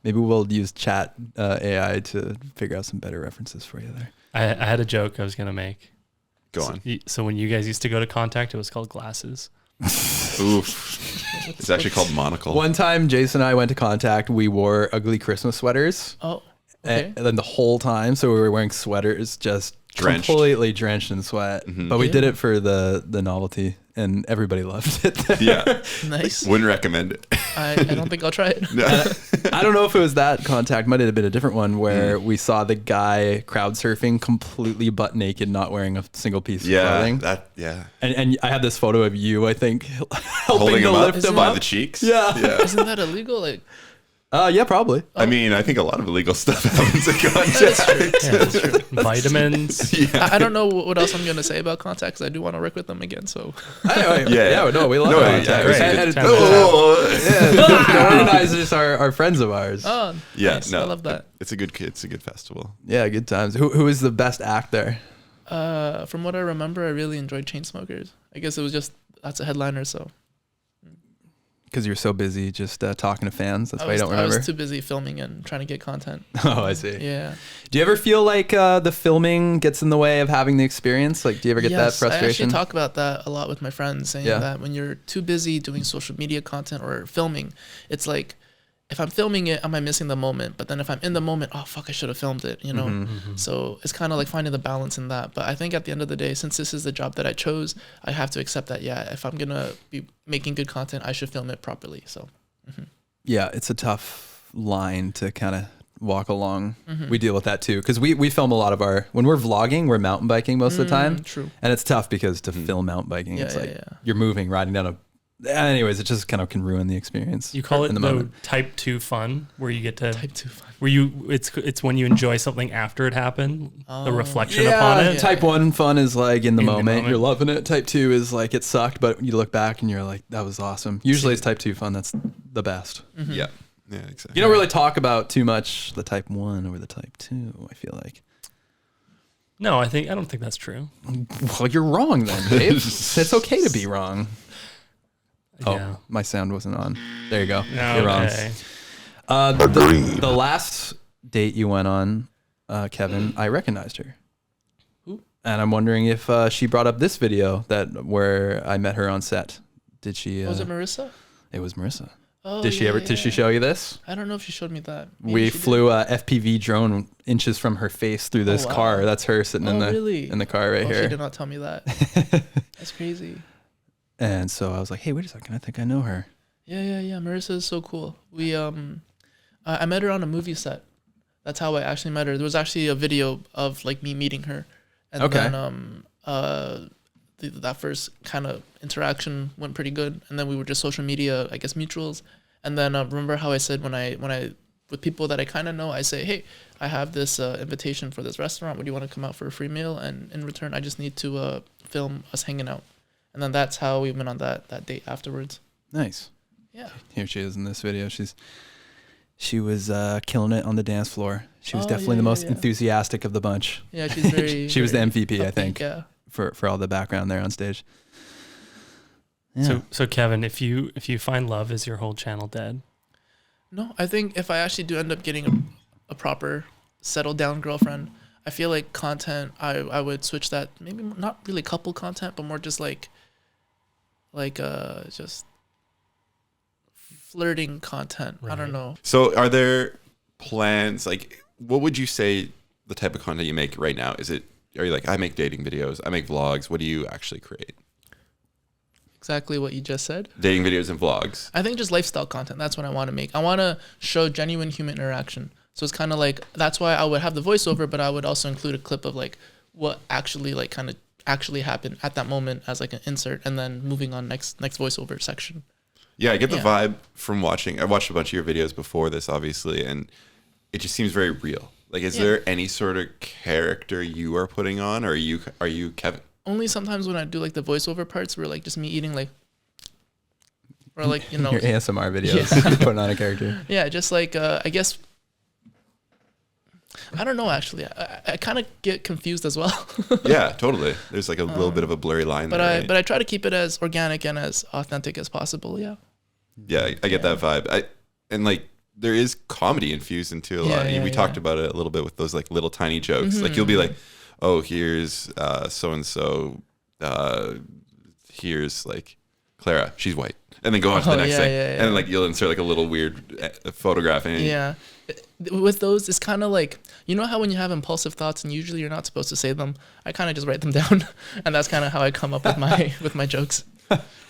Maybe we'll use chat AI to figure out some better references for you there. I had a joke I was gonna make. Go on. So when you guys used to go to Contact, it was called Glasses. Oof. It's actually called Monocle. One time, Jason and I went to Contact. We wore ugly Christmas sweaters. Oh, okay. And then the whole time, so we were wearing sweaters, just Drenched. completely drenched in sweat. But we did it for the novelty, and everybody loved it. Yeah. Nice. Wouldn't recommend it. I don't think I'll try it. I don't know if it was that contact, might have been a different one where we saw the guy crowd surfing completely butt naked, not wearing a single piece of clothing. And I had this photo of you, I think, holding him up him by up. the cheeks. Yeah. Isn't that illegal? Like, Yeah, probably. I mean, I think a lot of illegal stuff happens in contact. That's true. Vitamins. I don't know what else I'm gonna say about contacts. I do want to work with them again. So No, we love contact. great. The organizers are friends of ours. oh, nice. I love that. It's a good festival. Yeah, good times. Who is the best act there? From what I remember, I really enjoyed Chainsmokers. I guess it was just that's a headliner, so. Because you're so busy just talking to fans. That's why you don't remember. I was too busy filming and trying to get content. Oh, I see. Yeah. Do you ever feel like the filming gets in the way of having the experience? Like, do you ever get that frustration? I actually talk about that a lot with my friends, saying that when you're too busy doing social media content or filming, it's like, if I'm filming it, am I missing the moment? But then if I'm in the moment, oh, fuck, I should have filmed it, you know? So it's kind of like finding the balance in that. But I think at the end of the day, since this is the job that I chose, I have to accept that, if I'm going to be making good content, I should film it properly. So, yeah, it's a tough line to kind of walk along. We deal with that too. Because we film a lot of when we're vlogging, we're mountain biking most of the time. True. And it's tough because to film mountain biking, it's like you're moving, riding down anyways, it just kind of can ruin the experience. You call it in the the moment. type 2 fun, where you get to type 2 fun. where it's when you enjoy something after it happened, the reflection upon it. Type 1 fun is like in the moment, you're loving it. Type 2 is like it sucked, but you look back and you're like, that was awesome. Usually it's type 2 fun that's the best. Yeah, exactly. You don't really talk about too much the type 1 over the type 2, I feel like. No, I don't think that's true. Well, you're wrong then, Dave. It's okay to be wrong. Yeah. Oh, my sound wasn't on. There you go. No, You're wrong. okay. The last date you went on, Kevin, I recognized her. Who? And I'm wondering if she brought up this video where I met her on set. Did she? Was it Marissa? It was Marissa. Oh, Did she show you this? I don't know if she showed me that. Maybe We she flew a FPV drone inches from her face through this wow. car. That's her sitting in the car right She here. did not tell me that. That's crazy. And so I was like, hey, wait a second. I think I know her. Yeah. Marissa is so cool. We I met her on a movie set. That's how I actually met her. There was actually a video of like me meeting her, and then that first kind of interaction went pretty good, and then we were just social media, I guess, mutuals. And then remember how I said when I with people that I kind of know, I say, hey, I have this invitation for this restaurant. Would you want to come out for a free meal? And in return, I just need to film us hanging out. And then that's how we went on that date afterwards. Nice. Yeah. Here she is in this video. She was killing it on the dance floor. She was definitely the most enthusiastic of the bunch. Yeah, she's very. She was the MVP, I upbeat, think, for all the background there on stage. Yeah. So Kevin, if you find love, is your whole channel dead? No, I think if I actually do end up getting a proper settled down girlfriend, I feel like content, I would switch that, maybe not really couple content, but more just like just flirting content. Right. I don't know. So are there plans, like what would you say the type of content you make right now? Are you like, I make dating videos, I make vlogs. What do you actually create? Exactly what you just said. Dating videos and vlogs. I think just lifestyle content. That's what I want to make. I want to show genuine human interaction. So it's kind of like, that's why I would have the voiceover, but I would also include a clip of like what actually like kind of actually happened at that moment as like an insert, and then moving on next voiceover section. Yeah, I get the vibe from watching. I watched a bunch of your videos before this, obviously, and it just seems very real. Like, is there any sort of character you are putting on, or are you Kevin? Only sometimes when I do like the voiceover parts where like just me eating like, or like, you know, your ASMR videos, putting on a character. Yeah, just like I guess, I don't know actually. I kind of get confused as well. Yeah, totally. There's like a little bit of a blurry line there. But I try to keep it as organic and as authentic as possible. Yeah. Yeah, I get that vibe. And like there is comedy infused into a lot. We talked about it a little bit with those like little tiny jokes. Mm-hmm. Like you'll be like, oh, here's so and so. Here's like Clara. She's white. And then go on to the next thing. And then like you'll insert like a little weird photograph in. Yeah. With those, it's kind of like, you know how when you have impulsive thoughts and usually you're not supposed to say them, I kind of just write them down, and that's kind of how I come up with my jokes.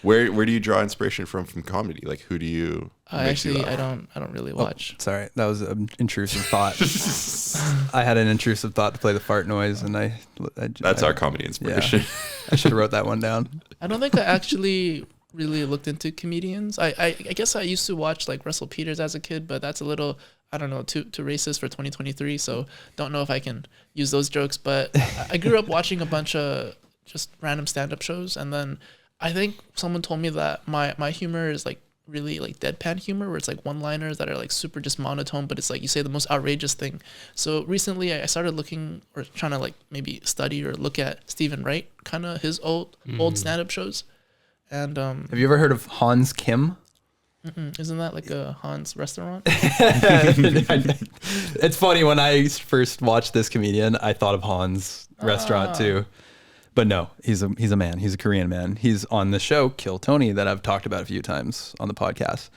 Where do you draw inspiration from comedy? Like, who do you? Actually, I don't really watch. Sorry, that was an intrusive thought. I had an intrusive thought to play the fart noise, and That's our comedy inspiration. Yeah, I should have wrote that one down. I don't think I actually really looked into comedians. I guess I used to watch like Russell Peters as a kid, but that's a little, I don't know, too racist for 2023. So don't know if I can use those jokes. But I grew up watching a bunch of just random stand-up shows, and then I think someone told me that my humor is like really like deadpan humor, where it's like one-liners that are like super just monotone, but it's like you say the most outrageous thing. So recently I started looking or trying to like maybe study or look at Stephen Wright, kind of his old stand-up shows. And Have you ever heard of Hans Kim? isn't that like a Hans restaurant? It's funny, when I first watched this comedian, I thought of Hans restaurant too. But no, he's a man. He's a Korean man. He's on the show Kill Tony that I've talked about a few times on the podcast.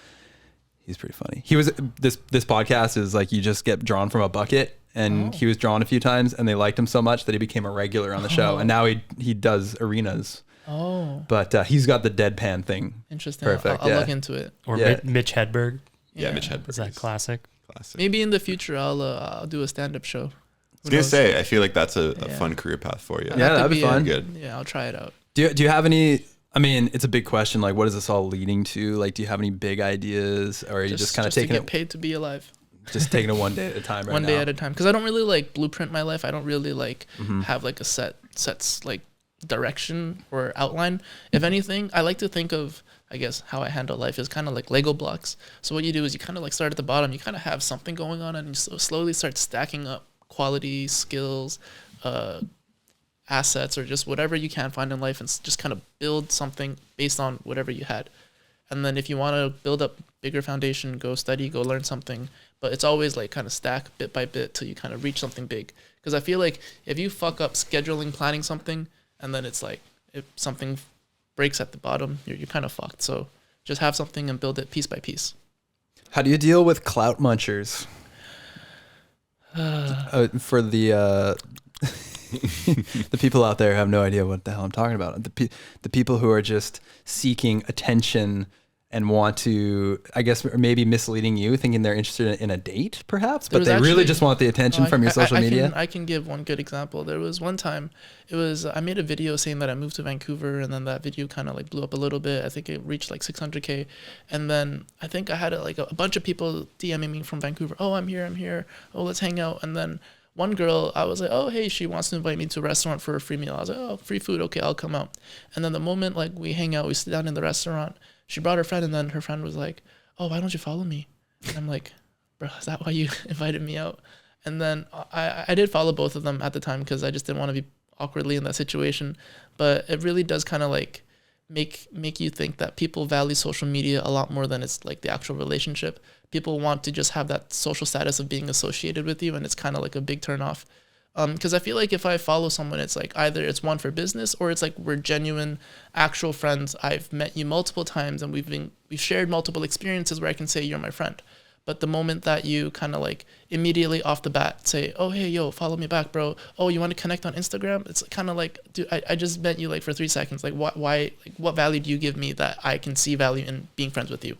He's pretty funny. He was this podcast is like you just get drawn from a bucket, and he was drawn a few times, and they liked him so much that he became a regular on the show, and now he does arenas. Oh, But he's got the deadpan thing. interesting. Perfect. I'll yeah. look into it. Or Yeah. Mitch Hedberg. Yeah, Mitch Hedberg. Is that classic? Classic. Maybe in the future I'll do a stand-up show. I was gonna say, I feel like that's a Yeah. fun career path for you. Yeah, That could that'd be fun. Good. Yeah, I'll try it out. Do you have any? I mean, it's a big question. Like, what is this all leading to? Like, do you have any big ideas, or are you just kind of to taking get it, paid to be alive. just taking it one day at a time? Right One now? day at a time, because I don't really like blueprint my life. I don't really like Mm-hmm. have like a sets like direction or outline. If anything, I like to think of, I guess, how I handle life is kind of like Lego blocks. So what you do is you kind of like start at the bottom. You kind of have something going on, and you slowly start stacking up quality, skills, assets, or just whatever you can find in life, and just kind of build something based on whatever you had. And then if you want to build up bigger foundation, go study, go learn something. But it's always like kind of stack bit by bit till you kind of reach something big. Because I feel like if you fuck up scheduling, planning something, and then it's like if something breaks at the bottom, you're kind of fucked. So just have something and build it piece by piece. How do you deal with clout munchers? For the the people out there who have no idea what the hell I'm talking about. The people who are just seeking attention and want to, I guess, maybe misleading you, thinking they're interested in a date, perhaps, but they really just want the attention from your social media. I can give one good example. There was one time, I made a video saying that I moved to Vancouver, and then that video kind of like blew up a little bit. I think it reached like 600K, and then I think I had like a bunch of people DMing me from Vancouver. Oh, I'm here. Oh, let's hang out. And then one girl, I was like, oh, hey, she wants to invite me to a restaurant for a free meal. I was like, oh, free food. Okay, I'll come out. And then the moment like we hang out, we sit down in the restaurant, she brought her friend, and then her friend was like, oh, why don't you follow me? And I'm like, bro, is that why you invited me out? And then I did follow both of them at the time because I just didn't want to be awkwardly in that situation. But it really does kind of like make you think that people value social media a lot more than it's like the actual relationship. People want to just have that social status of being associated with you, and it's kind of like a big turnoff. Because I feel like if I follow someone, it's like either it's one for business or it's like we're genuine, actual friends. I've met you multiple times, and we've shared multiple experiences where I can say you're my friend. But the moment that you kind of like immediately off the bat say, oh, hey, yo, follow me back, bro. Oh, you want to connect on Instagram? It's kind of like, dude, I just met you like for 3 seconds. Like, why, like, what value do you give me that I can see value in being friends with you?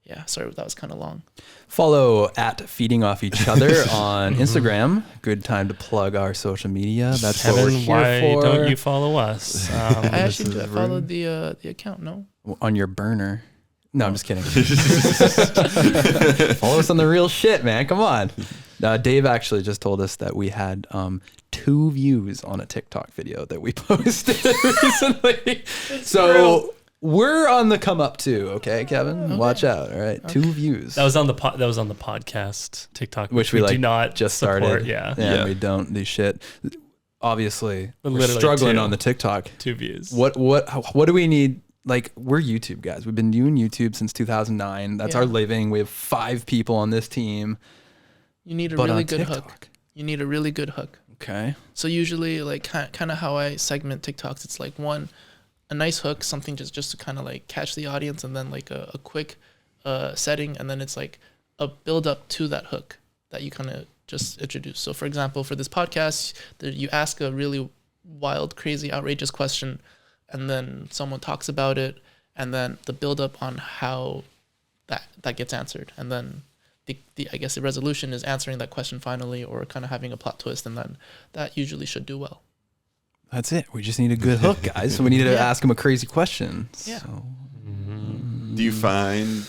Yeah, sorry, that was kind of long. Follow at Feeding Off Each Other on Instagram. Good time to plug our social media. That's what we're Kevin, here why for. don't you follow us? I actually do. I followed the account, no? On your burner. No, I'm just kidding. Follow us on the real shit, man. Come on. Dave actually just told us that we had 2 views on a TikTok video that we posted recently. So we're on the come up too, okay, Kevin? Okay. Watch out, all right? Okay. 2 views. That was on the podcast TikTok, which we like do not just support, started. Yeah, we don't do shit. Obviously, we're literally struggling 2. on the TikTok. 2 views. What do we need? Like, we're YouTube guys. We've been doing YouTube since 2009. That's our living. We have 5 people on this team. You need a really good hook. You need a really good hook. Okay. So usually, like, kind of how I segment TikToks, it's like a nice hook, something just to kind of like catch the audience, and then like a quick setting, and then it's like a build up to that hook that you kind of just introduce. So for example, for this podcast, you ask a really wild, crazy, outrageous question, and then someone talks about it, and then the build up on how that gets answered, and then the I guess the resolution is answering that question finally, or kind of having a plot twist, and then that usually should do well. That's it. We just need a good hook, guys. So we need to ask him a crazy question. Yeah. So, Do you find?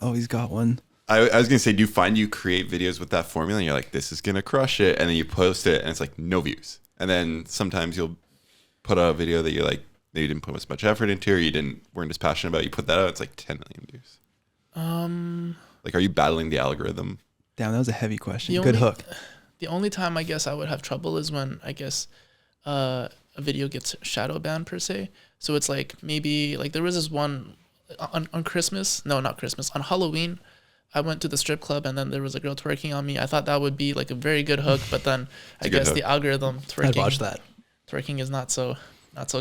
oh, he's got one. I was gonna say, do you find you create videos with that formula, and you're like, this is gonna crush it, and then you post it, and it's like no views, and then sometimes you'll put out a video that you're like, maybe you didn't put as much effort into, or weren't as passionate about. You put that out, it's like 10 million views. Like, are you battling the algorithm? Damn, that was a heavy question. Good hook. The only time I guess I would have trouble is when I guess a video gets shadow banned per se. So it's like maybe like there was this one on Christmas. No, not Christmas. On Halloween, I went to the strip club and then there was a girl twerking on me. I thought that would be like a very good hook, but then I guess the algorithm twerking. I'd watch that. Twerking is not so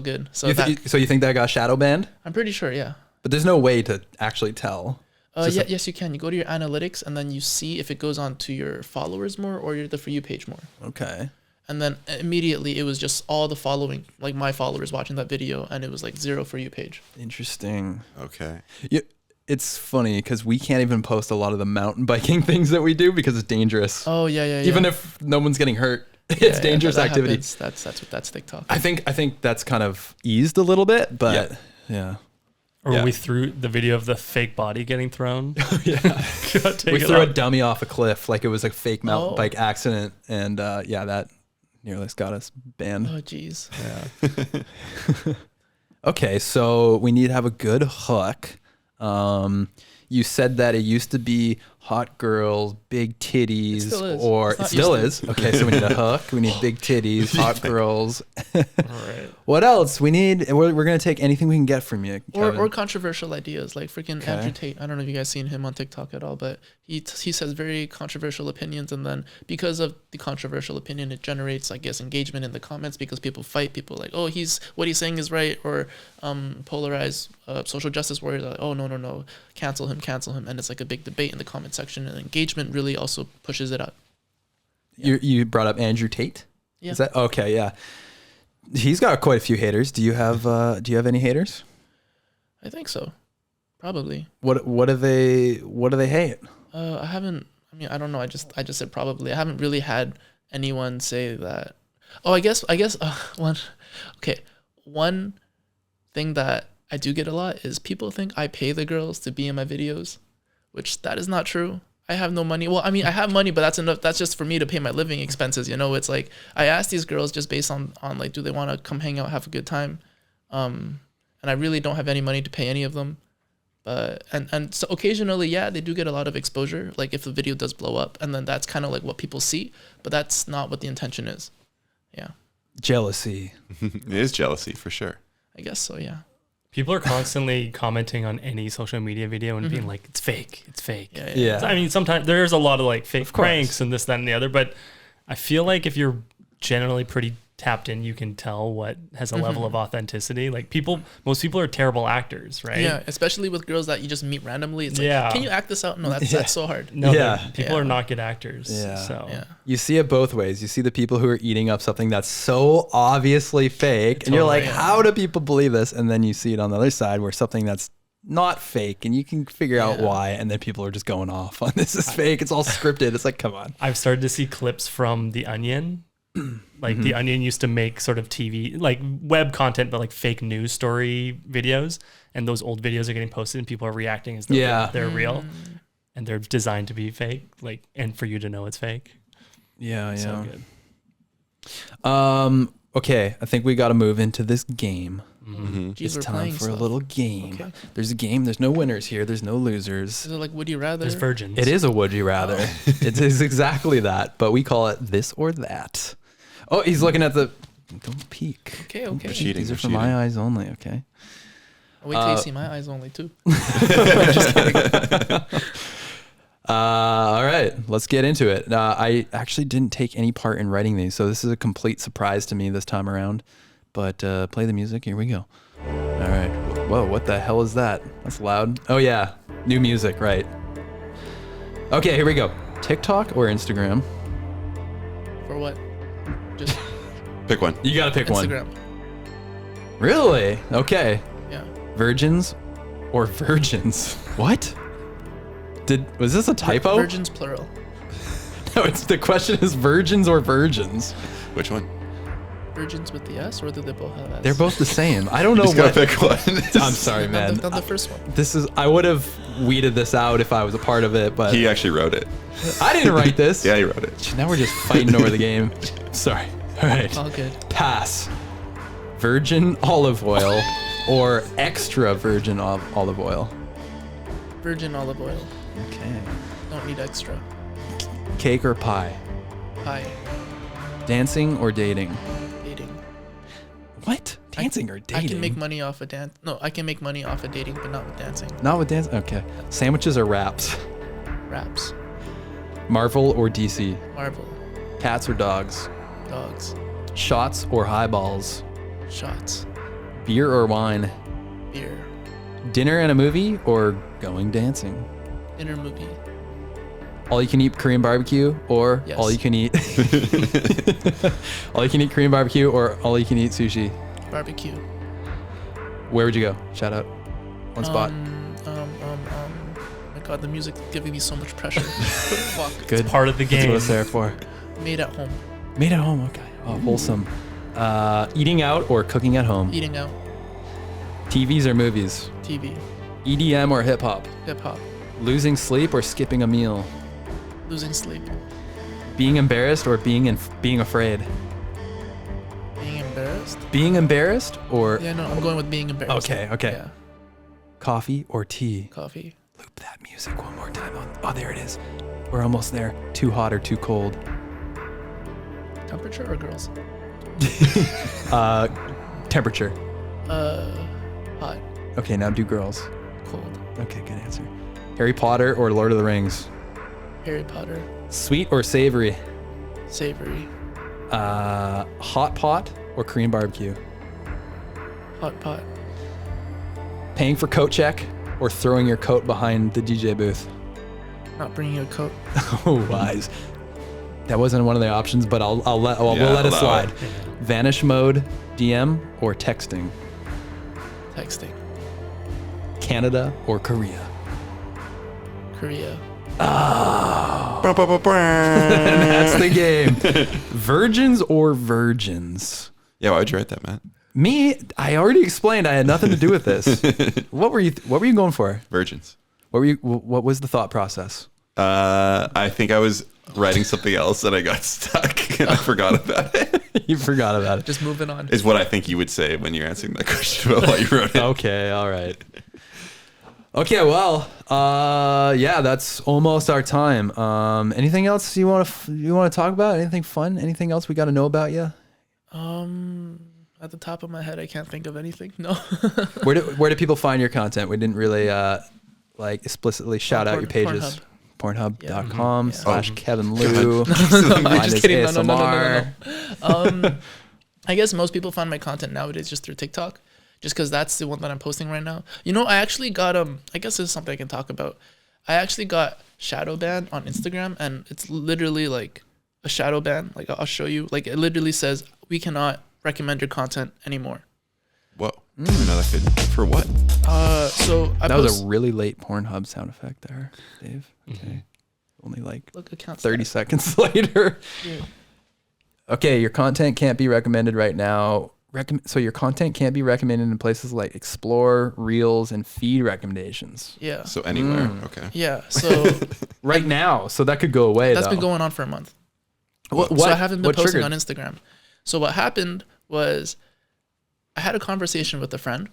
good. So So you think that got shadow banned? I'm pretty sure, yeah. But there's no way to actually tell. Yes, you can. You go to your analytics and then you see if it goes on to your followers more or the For You page more. Okay. And then immediately it was just all the following, like my followers watching that video, and it was like 0 For You page. Interesting. Okay. It's funny because we can't even post a lot of the mountain biking things that we do because it's dangerous. Oh yeah. Even if no one's getting hurt, it's dangerous that activity. Happens. That's TikTok. I think that's kind of eased a little bit, but yeah. Or we threw the video of the fake body getting thrown. We threw a dummy off a cliff like it was a fake mountain bike accident, and that nearly got us banned. Oh jeez. Yeah. Okay, so we need to have a good hook. You said that it used to be hot girls, big titties, it still is. Okay, so we need a hook. We need big titties, hot girls. All right. What else? We're gonna take anything we can get from you, Kevin. Or controversial ideas like freaking Andrew Tate. I don't know if you guys seen him on TikTok at all, but he says very controversial opinions, and then because of the controversial opinion, it generates, I guess, engagement in the comments because people fight. People like, oh, what he's saying is right, or polarize social justice warriors are like, oh no, cancel him, and it's like a big debate in the comment section, and engagement really also pushes it up. You brought up Andrew Tate. Yeah. Is that okay? Yeah. He's got quite a few haters. Do you have any haters? I think so. Probably. What do they hate? I don't know. I just said probably. I haven't really had anyone say that. Oh, I guess one thing that I do get a lot is people think I pay the girls to be in my videos, which that is not true. I have no money. Well, I mean, I have money, but that's enough. That's just for me to pay my living expenses. You know, it's like I ask these girls just based on like, do they want to come hang out, have a good time? And I really don't have any money to pay any of them. But and so occasionally, yeah, they do get a lot of exposure. Like if the video does blow up, and then that's kind of like what people see, but that's not what the intention is. Yeah. Jealousy. It is jealousy for sure. I guess so. Yeah. People are constantly commenting on any social media video and being like, it's fake. Yeah. I mean, sometimes there's a lot of like fake pranks and this, that, and the other, but I feel like if you're generally pretty tapped in, you can tell what has a level of authenticity. Like most people are terrible actors, right? Yeah, especially with girls that you just meet randomly. It's like, can you act this out? No, that's so hard. No, people are not good actors. Yeah. So you see it both ways. You see the people who are eating up something that's so obviously fake, and you're like, how do people believe this? And then you see it on the other side where something that's not fake, and you can figure out why, and then people are just going off on this is fake. It's all scripted. It's like, come on. I've started to see clips from The Onion. Like The Onion used to make sort of TV, like web content, but like fake news story videos. And those old videos are getting posted and people are reacting as though they're real. And they're designed to be fake, like, and for you to know it's fake. Yeah. So good. Okay, I think we got to move into this game. Jeez, It's we're time playing for a stuff. little game. Okay. There's a game. There's no winners here. There's no losers. Is it like would you rather? There's virgins. It is a would you rather. It is exactly that, but we call it this or that. Oh, he's looking at the. Don't peek. Okay. Cheating. These are for my eyes only. Okay. I'll wait till you see my eyes only too. All right, let's get into it. I actually didn't take any part in writing these, so this is a complete surprise to me this time around. But play the music. Here we go. All right. Whoa, what the hell is that? That's loud. Oh yeah, new music, right? Okay, here we go. TikTok or Instagram? For what? Just Pick one. You gotta pick one. Instagram. Really? Okay. Yeah. Virgins or virgins? What? Was this a typo? Virgins plural. No, the question is virgins or virgins. Which one? Virgins with the S, or do they both have S? They're both the same. I don't know Just gotta what. pick one. I'm sorry, man. Not the first one. I would have weeded this out if I was a part of it, but He actually wrote it. I didn't write this. Yeah, he wrote it. Now we're just fighting over the game. Sorry. All right. All good. Pass. Virgin olive oil or extra virgin olive oil. Virgin olive oil. Okay. Don't need extra. Cake or pie? Pie. Dancing or dating? Dating. What? Dancing or dating? I can make money off of dance. No, I can make money off of dating, but not with dancing. Not with dancing? Okay. Sandwiches or wraps? Raps. Marvel or DC? Marvel. Cats or dogs? Dogs. Shots or highballs? Shots. Beer or wine? Beer. Dinner and a movie or going dancing? Dinner movie. All you can eat Korean barbecue or Yes. all you can eat all you can eat Korean barbecue or all you can eat sushi? Barbecue. Where would you go? Shout out. One spot. My God, the music's giving me so much pressure. Fuck. Good. Part of the That's game. what it's there for. Made at home. Made at home. Okay. Oh, wholesome. Eating out or cooking at home? Eating out. TVs or movies? TV. EDM or hip hop? Hip hop. Losing sleep or skipping a meal? Losing sleep. Being embarrassed or being afraid? Being embarrassed. Being embarrassed or Yeah, no, I'm going with being embarrassed. Okay. Yeah. Coffee or tea? Coffee. Loop that music one more time. Oh, there it is. We're almost there. Too hot or too cold? Temperature or girls? Temperature. Hot. Okay, now do girls. Cold. Okay, good answer. Harry Potter or Lord of the Rings? Harry Potter. Sweet or savory? Savory. Hot pot or Korean barbecue? Hot pot. Paying for coat check or throwing your coat behind the DJ booth? Not bringing a coat. Oh, wise. That wasn't one of the options, but we'll let it allow slide. it. Vanish mode, DM or texting? Texting. Canada or Korea? Korea. That's the game. Virgins or virgins? Yeah, why would you write that, Matt? Me, I already explained I had nothing to do with this. What were you going for? Virgins. What was the thought process? I think I was writing something else and I got stuck and I forgot about it. You forgot about it. Just moving on. Is what I think you would say when you're answering that question about why you wrote it. Okay, all right. Okay, well, yeah, that's almost our time. Anything else you want to talk about? Anything fun? Anything else we got to know about you? At the top of my head, I can't think of anything. No. Where do people find your content? We didn't really explicitly shout out your pages. Pornhub.com / Kevin Liu. I'm just kidding. No. ASMR. I guess most people find my content nowadays just through TikTok, just because that's the one that I'm posting right now. You know, I actually got I guess this is something I can talk about. I actually got shadow banned on Instagram, and it's literally like a shadow ban. Like I'll show you. Like it literally says we cannot recommend your content anymore. Whoa. I didn't know that could. For what? So That was a really late Pornhub sound effect there, Dave. Okay. Only like look account 30 seconds later. Yeah. Okay, your content can't be recommended right now. So your content can't be recommended in places like Explore, Reels, and Feed recommendations. Yeah. So anywhere. Okay. Yeah. So Right now, so that could go away. that's though. been going on for a month. What, So I haven't been what posting triggered? on Instagram. So what happened was I had a conversation with a friend,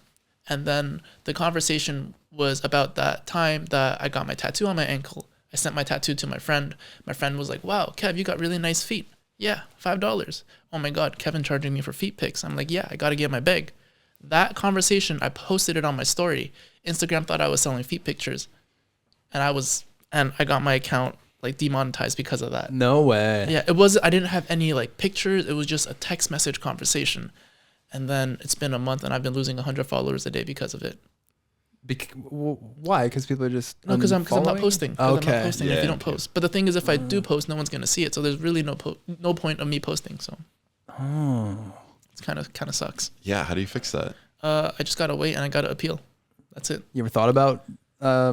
and then the conversation was about that time that I got my tattoo on my ankle. I sent my tattoo to my friend. My friend was like, "Wow, Kev, you got really nice feet." Yeah, $5. Oh my God, Kevin charging me for feet pics. I'm like, yeah, I got to get my bag. That conversation, I posted it on my story. Instagram thought I was selling feet pictures, and I got my account like demonetized because of that. No way. Yeah, I didn't have any like pictures. It was just a text message conversation. And then it's been a month and I've been losing 100 followers a day because of it. Why? Because people are just No, because I'm not unfollowing? posting. Okay. I'm not posting if Yeah, you don't post. But the thing is, if I do post, no one's gonna see it. So there's really no point of me posting. So it's kind of sucks. Yeah. How do you fix that? I just gotta wait and I gotta appeal. that's it. You ever thought about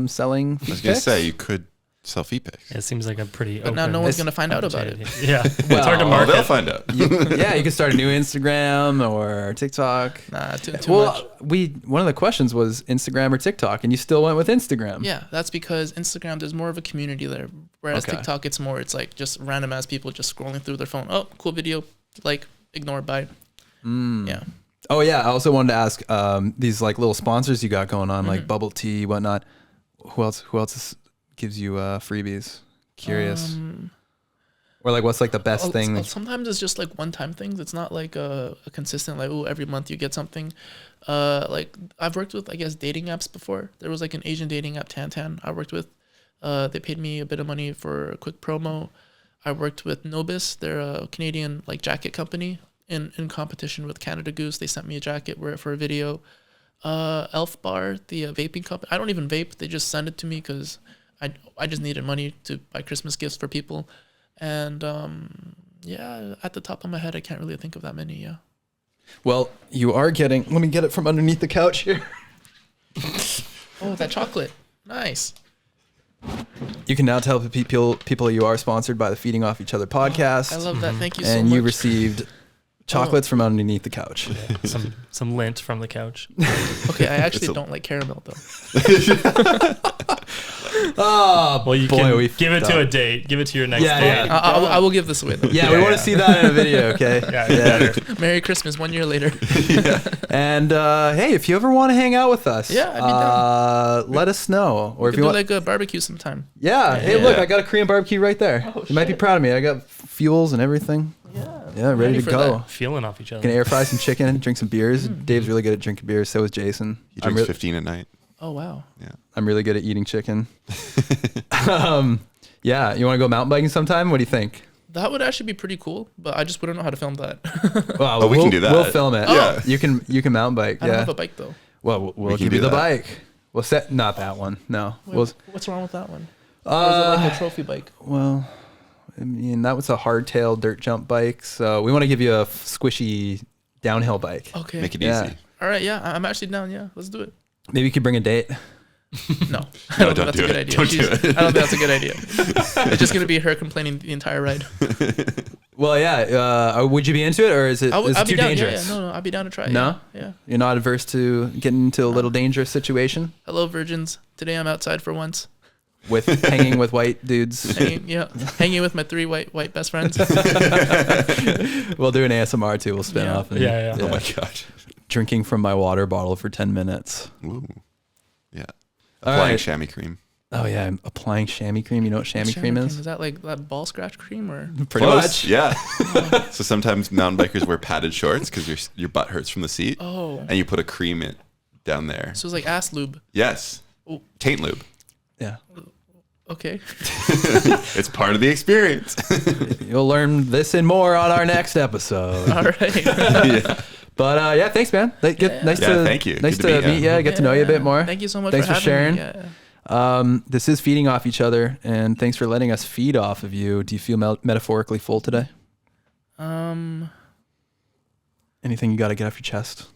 selling? I was gonna say you could sell feet pics. It seems like a pretty. But now no one's gonna find out about it. Yeah, it's hard to Well, market. They'll find out. Yeah, you could start a new Instagram or TikTok. Nah, too much. One of the questions was Instagram or TikTok, and you still went with Instagram. Yeah, that's because Instagram, there's more of a community there. Whereas Okay. TikTok, it's like just random ass people just scrolling through their phone. Oh, cool video. Like, ignore, bye. Yeah. Oh yeah, I also wanted to ask these like little sponsors you got going on, like bubble tea, whatnot. Who else gives you freebies? Curious. Or like, what's like the best thing? Sometimes it's just like one-time things. It's not like a consistent, like, oh, every month you get something. Like, I've worked with, I guess, dating apps before. There was like an Asian dating app, Tantan, I worked with. They paid me a bit of money for a quick promo. I worked with Nobis. They're a Canadian like jacket company. In competition with Canada Goose, they sent me a jacket for a video. Elf Bar, the vaping company. I don't even vape. They just send it to me because I just needed money to buy Christmas gifts for people. And yeah, at the top of my head, I can't really think of that many. Yeah. Well, you are getting. Let me get it from underneath the couch here. Oh, that chocolate. Nice. You can now tell people you are sponsored by the Feeding Off Each Other podcast. I love that. Thank you so much. And you received chocolates from underneath the couch. Some lint from the couch. Okay, I actually don't like caramel though. Oh, Well, you boy, can we give it fucked to a up. date. Give it to your next Yeah, date. yeah. I will give this away though. Yeah, we want to see that in a video, okay? Yeah. Merry Christmas 1 year later. And hey, if you ever want to hang out with us, Yeah, I'd be down. let us know. Or We if could you do want, like a barbecue sometime. hey, look, I got a Korean barbecue right there. Oh, You might be shit. proud of me. I got fuels and everything. Yeah, ready to for go. that. Feeling off each other. Can air fry some chicken, drink some beers. Dave's really good at drinking beers. So is Jason. He I'm, drinks 15 at night. Oh wow. I'm really good at eating chicken. Yeah, you want to go mountain biking sometime? What do you think? That would actually be pretty cool, but I just wouldn't know how to film that. Well, we can do that. We'll film it. Yeah. you can mountain bike. I don't Yeah. have a bike though. Well, we'll can give you do the that. bike. We'll set not that one. No. Wait, what's wrong with that one? Or is it like a trophy bike? Well, I mean, that was a hardtail dirt jump bike. So we want to give you a squishy downhill bike. Okay. Make it Yeah. easy. All right. Yeah, I'm actually down. Yeah, let's do it. Maybe you could bring a date. No, I don't think don't that's do a good it. idea. Don't do it. I don't think that's a good idea. It's just gonna be her complaining the entire ride. Well, yeah. Would you be into it, or is it, I'll is it be too down. dangerous? Yeah, no, I'll be down to try. No? Yeah. You're not adverse to getting into a little dangerous situation Hello, virgins. Today I'm outside for once. with hanging with white dudes. Hanging with my 3 white best friends. We'll do an ASMR too. We'll spin Yeah. off. And, Yeah. Oh my gosh. Drinking from my water bottle for 10 minutes. Ooh. Yeah. All Applying right. chamois cream. Oh yeah, I'm applying chamois cream. You know what chamois cream is? Is that like that ball scratch cream or? Pretty Close. much. Yeah. So sometimes mountain bikers wear padded shorts because your butt hurts from the seat. Oh. And you put a cream in down there. So it's like ass lube. Yes. Oh. Taint lube. Yeah. Okay. It's part of the experience. You'll learn this and more on our next episode. All right. Yeah. But yeah, thanks, man. Nice Yeah, to thank you. Nice Good to to meet meet you. you. Get to know you a bit more. Thank you so much. Thanks for having sharing. Me. Yeah. This is Feeding Off Each Other, and thanks for letting us feed off of you. Do you feel metaphorically full today? Anything you got to get off your chest?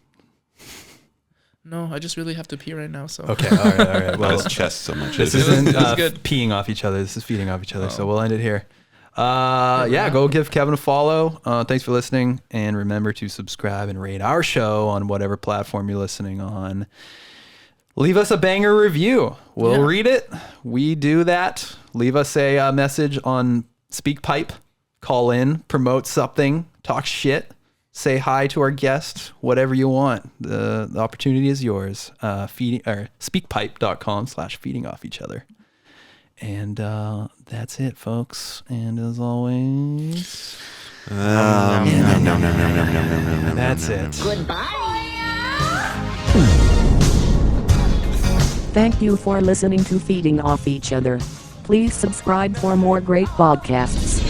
No, I just really have to pee right now. So. Okay, all right. Well, Well, his chest so much. this is- isn't it was good. peeing off each other. This is feeding off each other. So we'll end it here. Yeah, go give Kevin a follow. Thanks for listening, and remember to subscribe and rate our show on whatever platform you're listening on. Leave us a banger review. We'll read it. We do that. Leave us a message on SpeakPipe. Call in, promote something, talk shit, say hi to our guest, whatever you want. The opportunity is yours. Speakpipe.com/feeding off each other. And that's it, folks. And as always, that's it. Thank you for listening to Feeding Off Each Other. Please subscribe for more great podcasts.